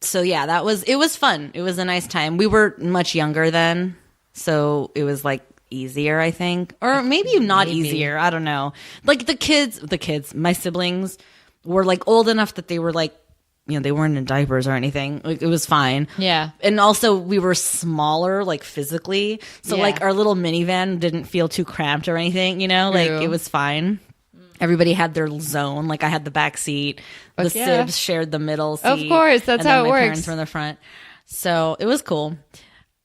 So yeah, it was fun. It was a nice time. We were much younger then, so it was like easier, I think, or maybe not easier. I don't know. Like the kids, my siblings were like old enough that they were like, they weren't in diapers or anything. Like it was fine. Yeah. And also we were smaller, like physically. So like our little minivan didn't feel too cramped or anything, like True. it was fine. Everybody had their zone. Like I had the back seat. The sibs shared the middle seat. Of course, that's and then how it my works. parents were in the front. So it was cool.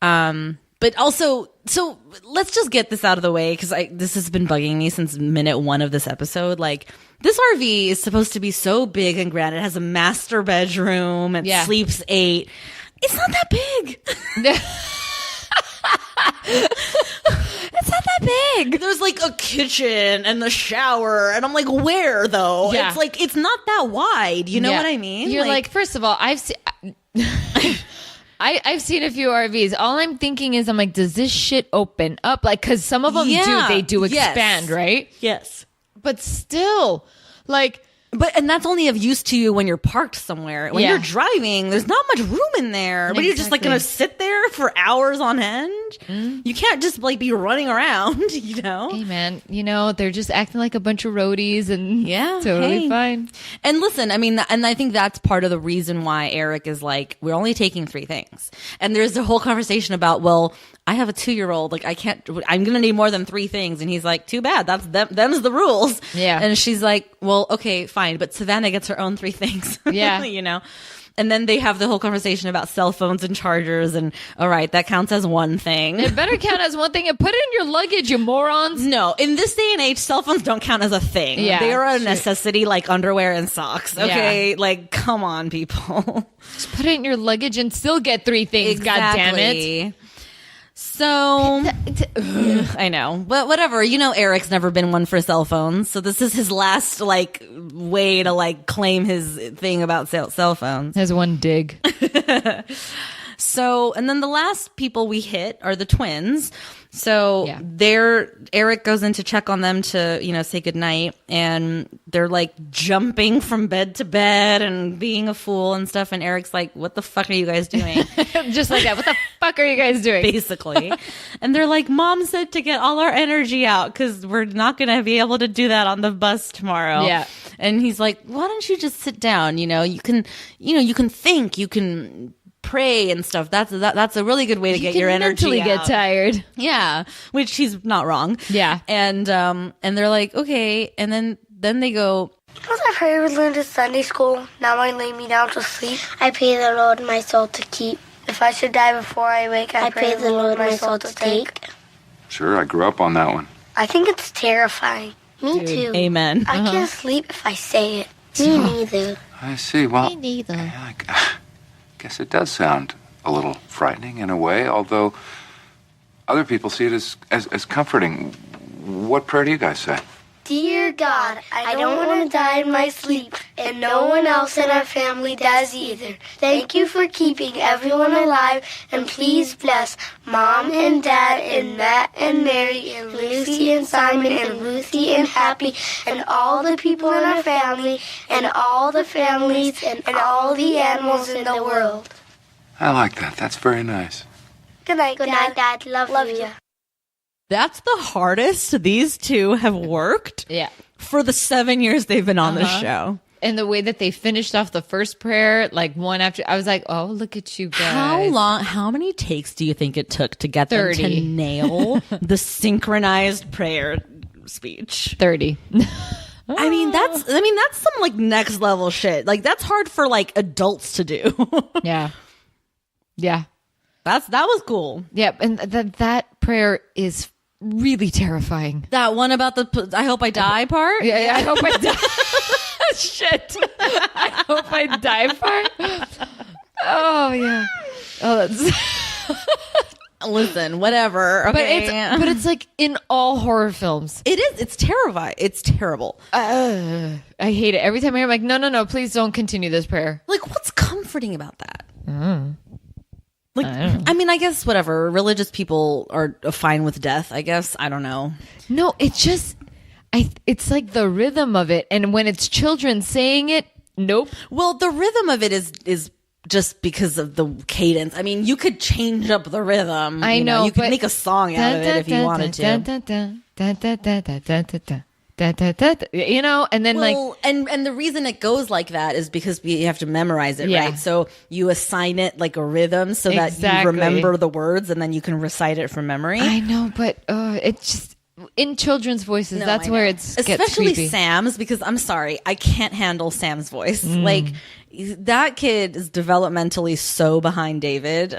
But also, so let's just get this out of the way because this has been bugging me since minute 1 of this episode. Like, this RV is supposed to be so big and grand. It has a master bedroom. It sleeps 8. It's not that big. It's not that big. There's like a kitchen and the shower, and I'm like, where though? Yeah. It's like it's not that wide. You know what I mean? You're like, first of all, I've seen a few RVs. All I'm thinking is, I'm like, does this shit open up? Like, because some of them do expand, right? Yes. But still, like, and that's only of use to you when you're parked somewhere. When you're driving, there's not much room in there. But you're just like going to sit there for hours on end. You can't just like be running around, Hey man, they're just acting like a bunch of roadies and totally fine. And listen, I mean, and I think that's part of the reason why Eric is like, we're only taking 3 things. And there's a whole conversation about, well, I have a 2-year-old. Like, I'm going to need more than 3 things. And he's like, too bad. That's them's the rules. Yeah. And she's like, well, okay, fine. But Savannah gets her own 3 things. Yeah. And then they have the whole conversation about cell phones and chargers. And all right, that counts as 1 thing. It better count as 1 thing and put it in your luggage, you morons. No, in this day and age, cell phones don't count as a thing. Yeah, they are a necessity like underwear and socks. Okay. Yeah. Like, come on, people. Just put it in your luggage and still get 3 things. God damn it. So I know, but whatever. Eric's never been one for cell phones, so this is his last like way to like claim his thing about cell phones. Has 1 dig. So, and then the last people we hit are the twins. So Eric goes in to check on them to, say goodnight, and they're like jumping from bed to bed and being a fool and stuff. And Eric's like, what the fuck are you guys doing? Just like that. What the fuck are you guys doing? Basically. And they're like, Mom said to get all our energy out because we're not going to be able to do that on the bus tomorrow. Yeah. And he's like, why don't you just sit down? You can think, you can pray and stuff. That's a really good way to get your energy mentally out. get tired. Yeah, which he's not wrong. Yeah. And they're like, okay, and then they go, Because I pray we learned at Sunday school, now I lay me down to sleep. I pray the Lord my soul to keep. If I should die before I wake, I pray the Lord my soul to take. Sure, I grew up on that one. I think it's terrifying. Me too. Amen. I can't sleep if I say it. Me neither. I see. Well, Me neither. yeah, I guess it does sound a little frightening in a way, although other people see it as comforting. What prayer do you guys say? Dear God, I don't want to die in my sleep, and no one else in our family does either. Thank you for keeping everyone alive, and please bless Mom and Dad and Matt and Mary and Lucy and Simon and Ruthie and Happy and all the people in our family and all the families and all the animals in the world. I like that. That's very nice. Good night, Dad. Love you. That's the hardest these two have worked for the 7 years they've been on the show. And the way that they finished off the first prayer, like one after, I was like, oh, look at you guys. How many takes do you think it took to get 30. them to nail the synchronized prayer speech? 30. I mean, that's some like next level shit. Like that's hard for like adults to do. Yeah. Yeah. That was cool. Yep. And that prayer is really terrifying. That one about the I hope I die part? Yeah, I hope I die. Shit. I hope I die part. Oh, yeah. Oh, that's. Listen, whatever. Okay. But it's like in all horror films. It is. It's terrifying. It's terrible. I hate it. Every time I hear, I'm like, no, please don't continue this prayer. Like, what's comforting about that? Like, I mean, I guess whatever. Religious people are fine with death, I guess. I don't know. No, it's just, it's like the rhythm of it. And when it's children saying it, nope. Well, the rhythm of it is just because of the cadence. I mean, you could change up the rhythm. I know. You could make a song out of it if you wanted to. You know, and then and the reason it goes like that is because you have to memorize it, Yeah. right? So you assign it like a rhythm so that you Exactly. remember the words and then you can recite it from memory. I know, but it's just in children's voices. No, that's I where know. it's especially gets creepy. Sam's, because I'm sorry, I can't handle Sam's voice. Like, that kid is developmentally so behind David.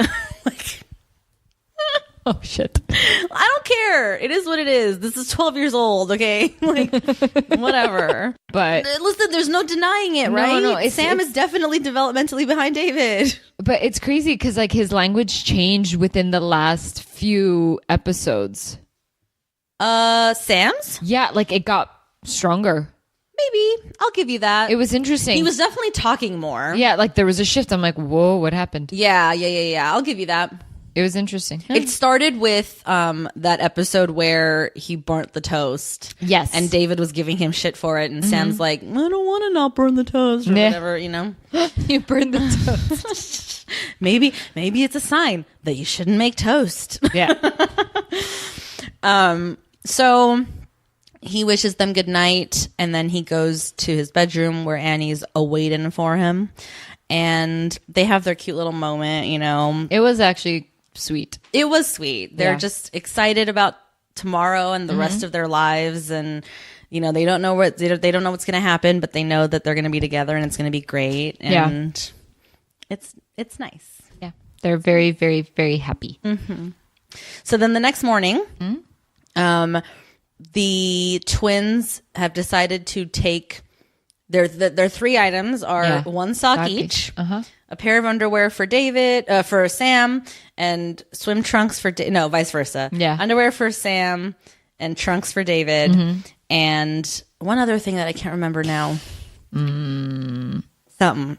Like, Oh shit! I don't care. It is what it is. This is 12 years old. Okay, like whatever. But Listen, there's no denying it, right? no, Sam is definitely developmentally behind David. But it's crazy because like his language changed within the last few episodes. Sam's? Yeah, like it got stronger. Maybe. I'll give you that. It was interesting. He was definitely talking more. Yeah, like there was a shift. I'm like, whoa, what happened? Yeah. I'll give you that. It was interesting. It started with that episode where he burnt the toast. Yes. And David was giving him shit for it. And Sam's like, I don't want to not burn the toast or Nah. whatever, you know? You burned the toast. Maybe it's a sign that you shouldn't make toast. Yeah. So he wishes them good night, and then he goes to his bedroom where Annie's awaiting for him. And they have their cute little moment, you know. It was actually sweet. It was sweet. They're Yeah. just excited about tomorrow and the rest of their lives, and you know, they don't know what's going to happen, but they know that they're going to be together and it's going to be great. And it's nice. Yeah. They're very, very, very happy. So then the next morning, the twins have decided to take their 3 items are Yeah. one sock each, Uh-huh. a pair of underwear for David, for Sam, and swim trunks for no, vice versa. Yeah. Underwear for Sam and trunks for David, and one other thing that I can't remember now. Something,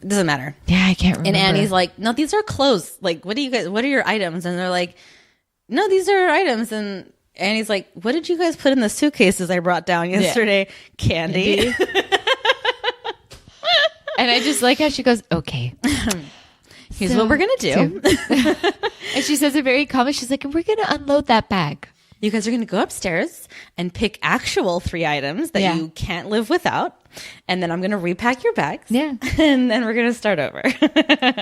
it doesn't matter. Yeah, I can't remember. And Annie's like, no, these are clothes. Like, what are your items? And they're like, no, these are items. And Annie's like, what did you guys put in the suitcases I brought down yesterday? Candy. And I just like how she goes, okay. Here's what we're going to do. And she says it very calmly. She's like, we're going to unload that bag. You guys are going to go upstairs and pick actual 3 items that Yeah. you can't live without. And then I'm going to repack your bags. Yeah. And then we're going to start over.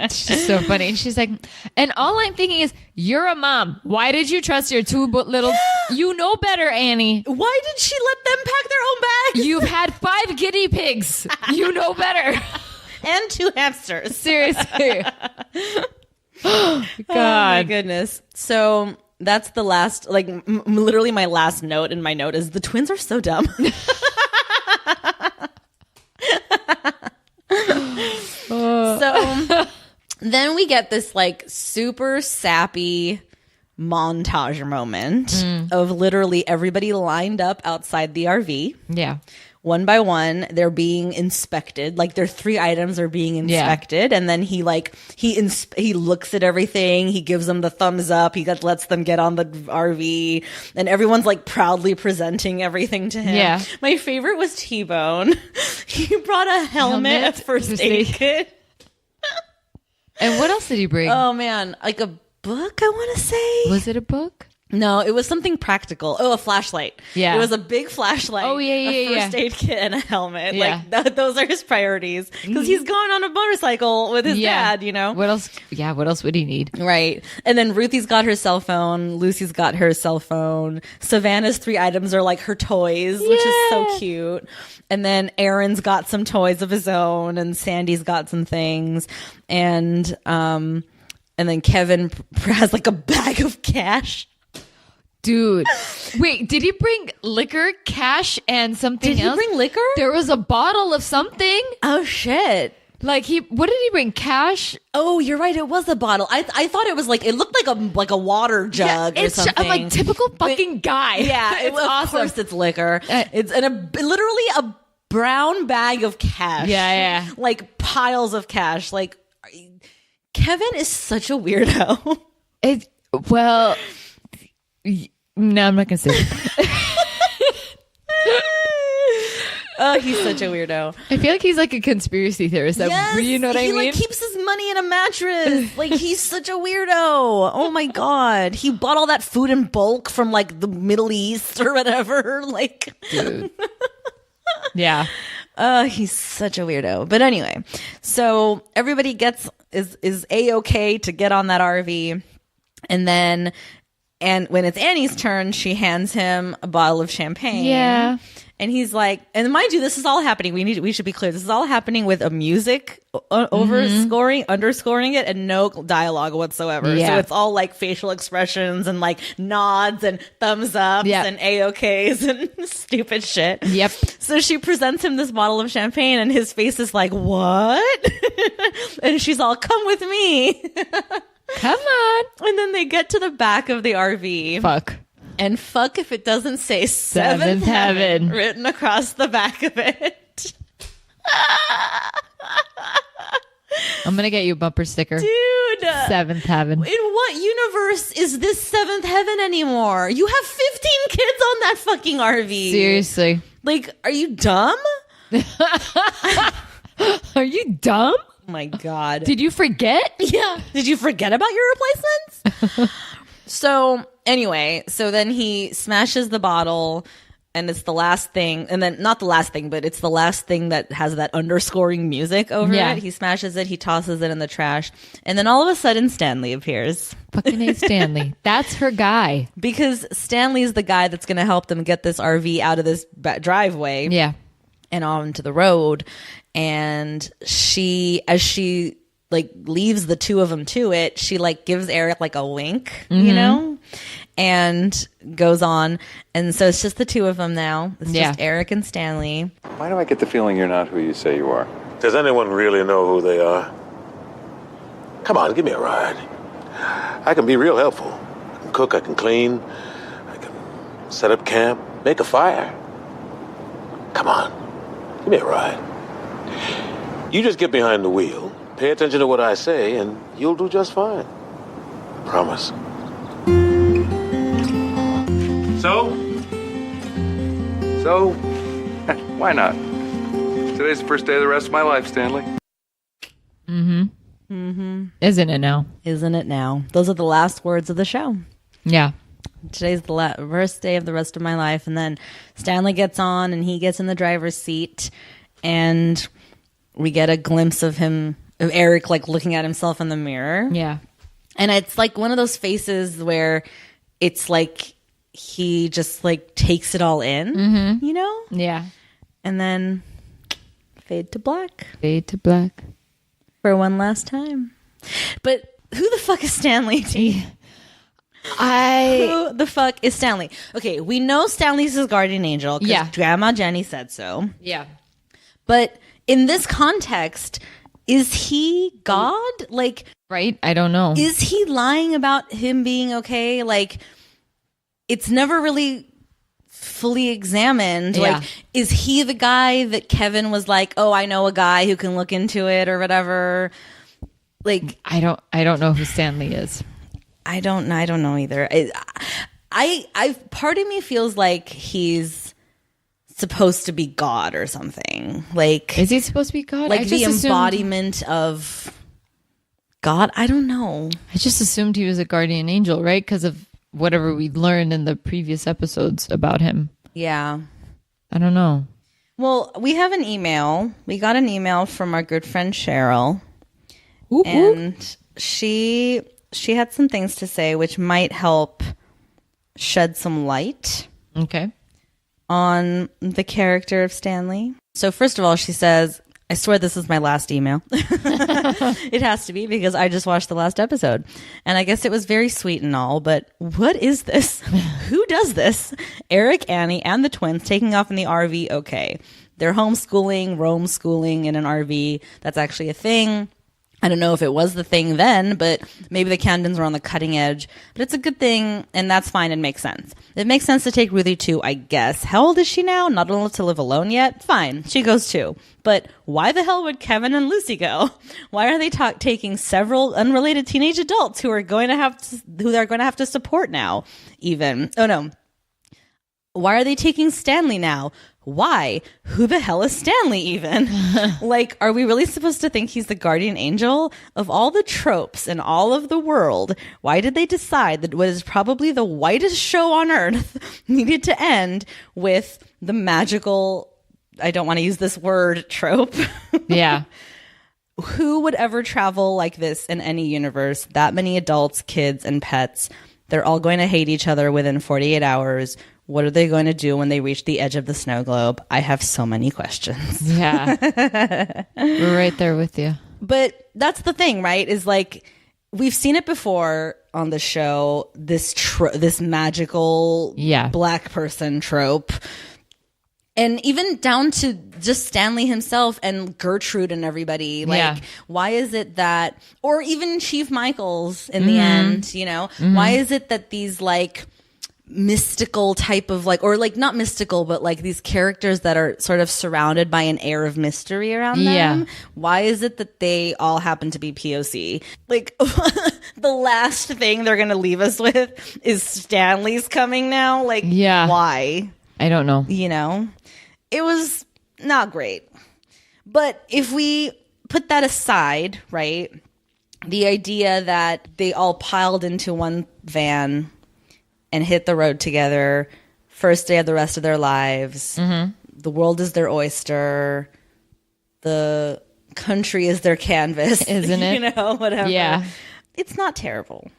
She's so funny. And she's like, and all I'm thinking is, you're a mom. Why did you trust your 2 little, you know better, Annie. Why did she let them pack their own bags? You've had 5 guinea pigs. You know better. And 2 hamsters. Seriously. Oh my God. goodness. So that's the last, like literally my last note in my note is the twins are so dumb. So then we get this like super sappy montage moment of literally everybody lined up outside the RV. Yeah. One by one, they're being inspected. Like their 3 items are being inspected, and then he looks at everything. He gives them the thumbs up. He lets them get on the RV, and everyone's like proudly presenting everything to him. Yeah. My favorite was T-Bone. He brought a helmet, a first aid kit. And what else did he bring? Oh man, like a book. I want to say. Was it a book? No, it was something practical. Oh, a flashlight. Yeah. It was a big flashlight. Oh, yeah, a first aid kit and a helmet. Yeah. Like, those are his priorities. Because he's gone on a motorcycle with his dad, you know? What else? Yeah, what else would he need? Right. And then Ruthie's got her cell phone. Lucy's got her cell phone. Savannah's 3 items are like her toys, which is so cute. And then Aaron's got some toys of his own, and Sandy's got some things. And then Kevin has like a bag of cash. Dude. Wait, did he bring liquor, cash, and something Did he else? bring liquor? There was a bottle of something. Oh, shit. Like what did he bring? Cash? Oh, you're right. It was a bottle. I thought it was like, it looked like a water jug or something. I'm like, typical fucking guy. Yeah, It's of awesome. course it's liquor. It's literally a brown bag of cash. Yeah. Like piles of cash. Like Kevin is such a weirdo. No, I'm not gonna say it. Oh, he's such a weirdo. I feel like he's like a conspiracy theorist. Yes, You know what I mean? He like keeps his money in a mattress. Like he's such a weirdo. Oh my god. He bought all that food in bulk from like the Middle East or whatever. Like Dude. Yeah. He's such a weirdo. But anyway, so everybody is A-okay to get on that RV. And when it's Annie's turn, she hands him a bottle of champagne. Yeah. And he's like, and mind you, this is all happening. We should be clear. This is all happening with a music underscoring it, and no dialogue whatsoever. Yeah. So it's all like facial expressions and like nods and thumbs ups and A-OKs and stupid shit. Yep. So she presents him this bottle of champagne, and his face is like, what? And she's all, come with me. Come on. And then they get to the back of the RV. Fuck. And fuck if it doesn't say Seventh Heaven written across the back of it. I'm gonna get you a bumper sticker. Dude. Seventh Heaven. In what universe is this Seventh Heaven anymore? You have 15 kids on that fucking RV. Seriously. Like, are you dumb? Are you dumb? Oh my God. Did you forget? Yeah. Did you forget about your replacements? So anyway, then he smashes the bottle, and it's the last thing, and then not the last thing, but it's the last thing that has that underscoring music over it. He smashes it, he tosses it in the trash, and then all of a sudden Stanley appears. Fucking A. Stanley. That's her guy. Because Stanley's the guy that's going to help them get this RV out of this driveway. Yeah. And onto the road. And as she like leaves the two of them to it, she like gives Eric like a wink, you know, and goes on. And so it's just the two of them now. It's just Eric and Stanley. Why do I get the feeling you're not who you say you are? Does anyone really know who they are? Come on, give me a ride. I can be real helpful. I can cook, I can clean, I can set up camp, make a fire. Come on, give me a ride. You just get behind the wheel, pay attention to what I say, and you'll do just fine. Promise. So, why not? Today's the first day of the rest of my life, Stanley. Isn't it now? Isn't it now? Those are the last words of the show. Yeah. Today's the first day of the rest of my life. And then Stanley gets on and he gets in the driver's seat, and we get a glimpse of Eric, like looking at himself in the mirror. Yeah. And it's like one of those faces where it's like he just like takes it all in, you know? Yeah. And then fade to black. Fade to black. For one last time. But who the fuck is Stanley? Who the fuck is Stanley? Okay, we know Stanley's his guardian angel because Grandma Jenny said so. Yeah. But in this context, is he God? Like, right? I don't know. Is he lying about him being okay? Like, it's never really fully examined. Yeah. Like, is he the guy that Kevin was like, oh, I know a guy who can look into it or whatever? Like, I don't know who Stanley is. I don't know either. I part of me feels like he's supposed to be God or something. Like, is he supposed to be God? Like the embodiment of God? I don't know. I just assumed he was a guardian angel, right? Because of whatever we learned in the previous episodes about him. Yeah. I don't know. Well, we have an email. We got an email from our good friend Cheryl. Ooh, and she had some things to say which might help shed some light on the character of Stanley. So first of all, she says, I swear this is my last email. It has to be because I just watched the last episode. And I guess it was very sweet and all, but what is this? Who does this? Eric, Annie, and the twins taking off in the RV, okay. they're homeschooling in an RV. That's actually a thing. I don't know if it was the thing then, but maybe the Camdens were on the cutting edge. But it's a good thing, and that's fine and makes sense. It makes sense to take Ruthie too, I guess. How old is she now? Not old to live alone yet? Fine, she goes too. But why the hell would Kevin and Lucy go? Why are they taking several unrelated teenage adults who they're going to have to support now? Even why are they taking Stanley now? Why? Who the hell is Stanley even? Like, are we really supposed to think he's the guardian angel? Of all the tropes in all of the world, why did they decide that what is probably the whitest show on earth needed to end with the magical, I don't want to use this word, trope? Yeah. Who would ever travel like this in any universe? That many adults, kids, and pets. They're all going to hate each other within 48 hours. What are they going to do when they reach the edge of the snow globe? I have so many questions. Yeah. We're right there with you. But that's the thing, right? Is like, we've seen it before on the show, this magical black person trope. And even down to just Stanley himself and Gertrude and everybody. Like, why is it that, or even Chief Michaels in the end, why is it that these like mystical type of like, or like not mystical, but like these characters that are sort of surrounded by an air of mystery around them. Why is it that they all happen to be POC? Like the last thing they're going to leave us with is Stanley's coming now. Like, why? I don't know. It was not great. But if we put that aside, right? The idea that they all piled into one van and hit the road together, first day of the rest of their lives. Mm-hmm. The world is their oyster. The country is their canvas. Isn't it? Whatever. Yeah. It's not terrible,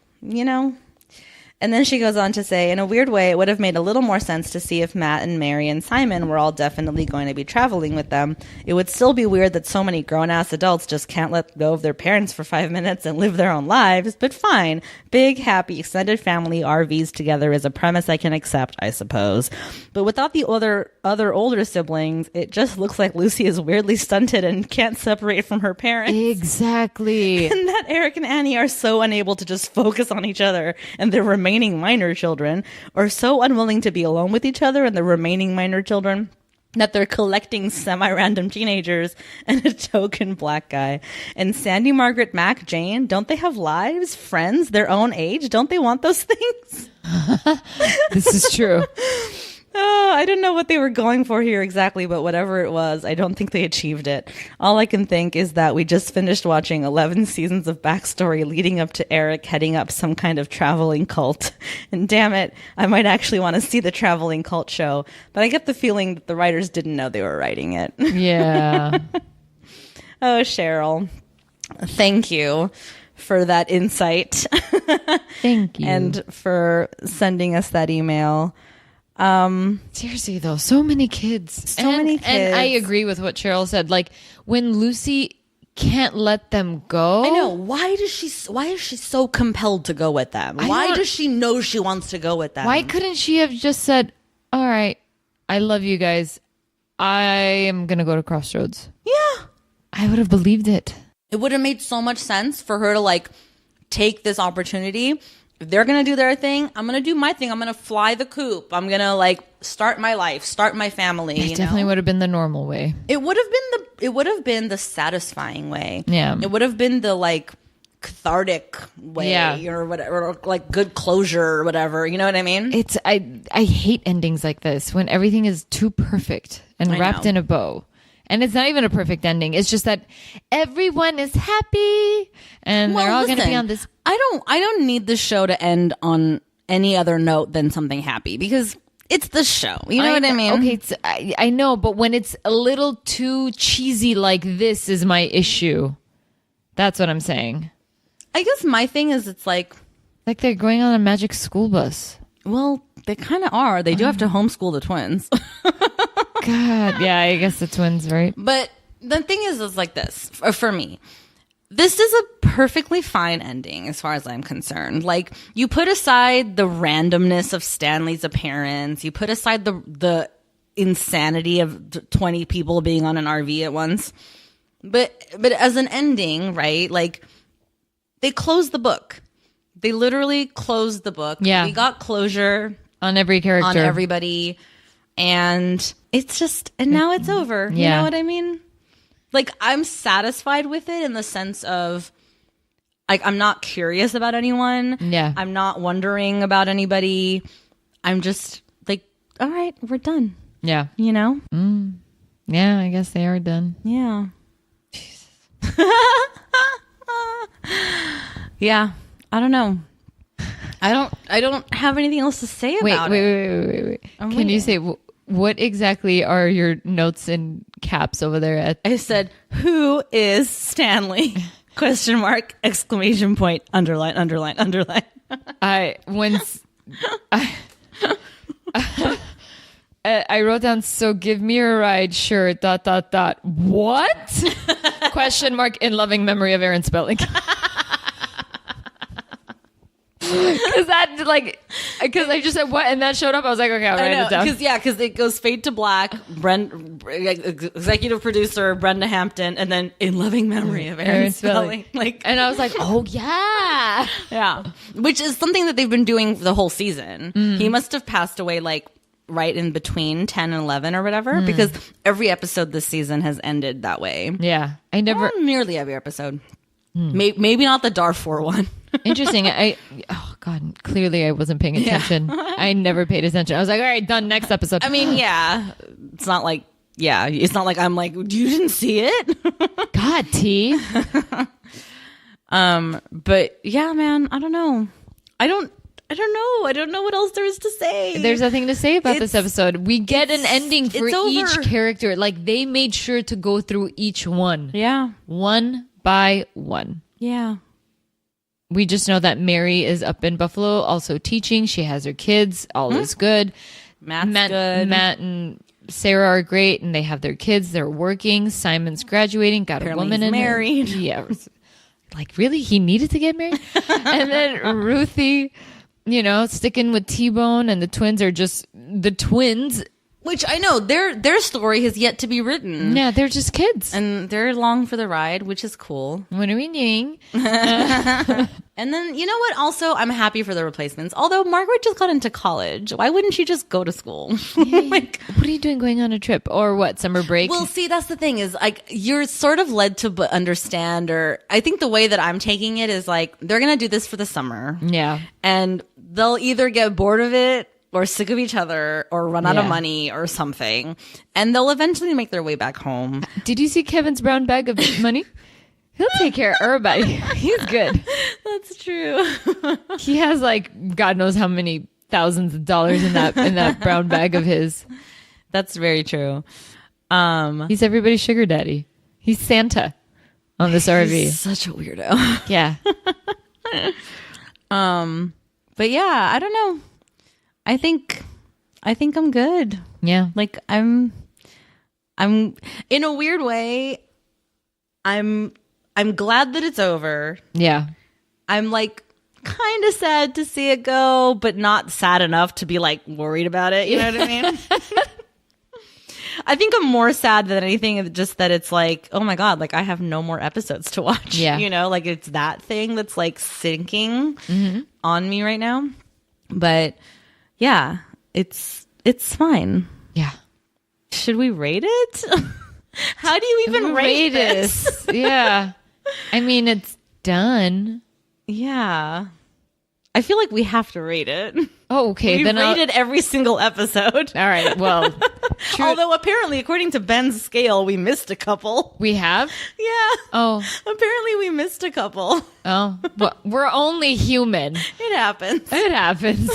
And then she goes on to say, in a weird way, it would have made a little more sense to see if Matt and Mary and Simon were all definitely going to be traveling with them. It would still be weird that so many grown-ass adults just can't let go of their parents for 5 minutes and live their own lives, but fine. Big, happy, extended family RVs together is a premise I can accept, I suppose. But without the other older siblings, it just looks like Lucy is weirdly stunted and can't separate from her parents. Exactly. And that Eric and Annie are so unable to just focus on each other and their remaining minor children, or so unwilling to be alone with each other and the remaining minor children, that they're collecting semi-random teenagers and a token black guy. And Sandy, Margaret, Mac, Jane, don't they have lives, friends, their own age? Don't they want those things? This is true. I don't know what they were going for here exactly, but whatever it was, I don't think they achieved it. All I can think is that we just finished watching 11 seasons of backstory leading up to Eric heading up some kind of traveling cult. And damn it, I might actually want to see the traveling cult show. But I get the feeling that the writers didn't know they were writing it. Yeah. Oh, Cheryl, thank you for that insight. Thank you. And for sending us that email. Seriously though, so many kids. And I agree with what Cheryl said. Like, when Lucy can't let them go. I know. Why is she so compelled to go with them? Why does she know she wants to go with them? Why couldn't she have just said, all right, I love you guys. I am going to go to Crossroads. Yeah. I would have believed it. It would have made so much sense for her to like take this opportunity. If they're going to do their thing, I'm going to do my thing. I'm going to fly the coop. I'm going to like start my life, start my family. It definitely would have been the normal way. It would have been the satisfying way. Yeah. It would have been the like cathartic way or whatever, or like good closure or whatever. You know what I mean? I hate endings like this when everything is too perfect and wrapped in a bow. And it's not even a perfect ending. It's just that everyone is happy and they're all going to be on this. I don't need the show to end on any other note than something happy because it's the show. You know what I mean? Okay, I know, but when it's a little too cheesy like this is my issue. That's what I'm saying. I guess my thing is it's like they're going on a magic school bus. Well, they kind of are. They do have to homeschool the twins. God, yeah, I guess the twins, right? But the thing is like this, for me. This is a perfectly fine ending as far as I'm concerned. Like, you put aside the randomness of Stanley's appearance. You put aside the insanity of 20 people being on an RV at once. But as an ending, right? Like, they closed the book. They literally closed the book. Yeah. We got closure on every character, on everybody, and it's just, and now it's over. You know what I mean? Like, I'm satisfied with it in the sense of, like, I'm not curious about anyone. Yeah. I'm not wondering about anybody. I'm just like, all right, we're done. Yeah. You know? Yeah, I guess they are done. Yeah. Jesus. Yeah. I don't know. I don't have anything else to say about it. Wait. Can you say what exactly are your notes in caps over there at? I said, "Who is Stanley?" Question mark, exclamation point, underline, underline, underline. I wrote down, so give me a ride, sure, ... What? Question mark, in loving memory of Aaron Spelling. Because I just said what, and that showed up. I was like, okay, I'll write it down. Because it goes fade to black. Executive producer Brenda Hampton, and then in loving memory of Aaron Spelling. And I was like, oh yeah, yeah. Which is something that they've been doing the whole season. He must have passed away like right in between 10 and 11 or whatever, because every episode this season has ended that way. Yeah, I never nearly every episode. Maybe not the Darfur one. Interesting. Oh God, clearly I wasn't paying attention. I never paid attention. I was like, all right, done, next episode. I mean, yeah, it's not like I'm like, you didn't see it. God, T. But yeah, man, I don't know. I don't know. I don't know what else there is to say. There's nothing to say about this episode. We get an ending for each character. Like, they made sure to go through each one. Yeah. One by one. Yeah. We just know that Mary is up in Buffalo, also teaching. She has her kids. All is good. Matt's good. Matt and Sarah are great, and they have their kids. They're working. Simon's graduating. Got Apparently a woman he's in married. Yeah. Like, really? He needed to get married? And then Ruthie, sticking with T-Bone, and the twins are just the twins. Which I know, their story has yet to be written. Yeah, they're just kids. And they're along for the ride, which is cool. What are we doing? And then, you know what? Also, I'm happy for the replacements. Although Margaret just got into college. Why wouldn't she just go to school? Like, what are you doing going on a trip? Or what, summer break? Well, see, that's the thing is, like, you're sort of led to understand, or I think the way that I'm taking it is like, they're going to do this for the summer. Yeah. And they'll either get bored of it or sick of each other or run out of money or something. And they'll eventually make their way back home. Did you see Kevin's brown bag of money? He'll take care of everybody. He's good. That's true. He has like God knows how many thousands of dollars in that brown bag of his. That's very true. He's everybody's sugar daddy. He's Santa on this RV. He's such a weirdo. Yeah. But yeah, I don't know. I think I'm good. Yeah. Like I'm in a weird way, I'm glad that it's over. Yeah. I'm like kind of sad to see it go, but not sad enough to be like worried about it. You know what I mean? I think I'm more sad than anything, just that it's like, oh my God, like I have no more episodes to watch. Yeah. Like it's that thing that's like sinking on me right now. But yeah, it's fine. Yeah. Should we rate it? How do you even rate this? Yeah. I mean, it's done. Yeah. I feel like we have to rate it. Oh, okay. We rated every single episode. All right. Well, although apparently, according to Ben's scale, we missed a couple. We have? Yeah. Oh. Apparently, we missed a couple. Oh. Well, we're only human. It happens. It happens.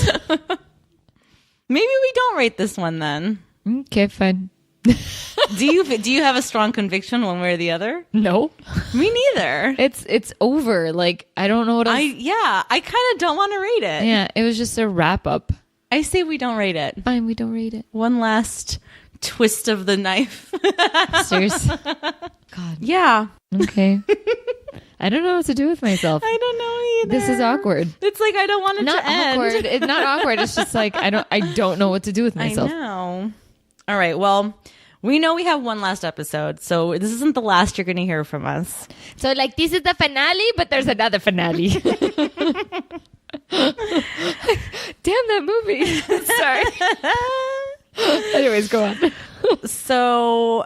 Maybe we don't rate this one then. Okay, fine. Do you have a strong conviction one way or the other? No. Me neither. It's over. Like, I don't know what else. I kind of don't want to rate it. Yeah, it was just a wrap up. I say we don't rate it. Fine, we don't rate it. One last twist of the knife. Seriously. God. Yeah. Okay. I don't know what to do with myself. I don't know either. This is awkward. It's like I don't want it not to end. Awkward. It's not awkward. It's just like I don't know what to do with myself. I know. All right. Well, we know we have one last episode, so this isn't the last you're going to hear from us. So, like, this is the finale, but there's another finale. Damn that movie. Sorry. Anyways, go on. So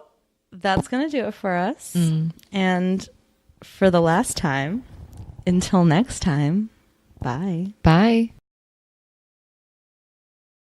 that's going to do it for us. And for the last time, until next time, bye. Bye.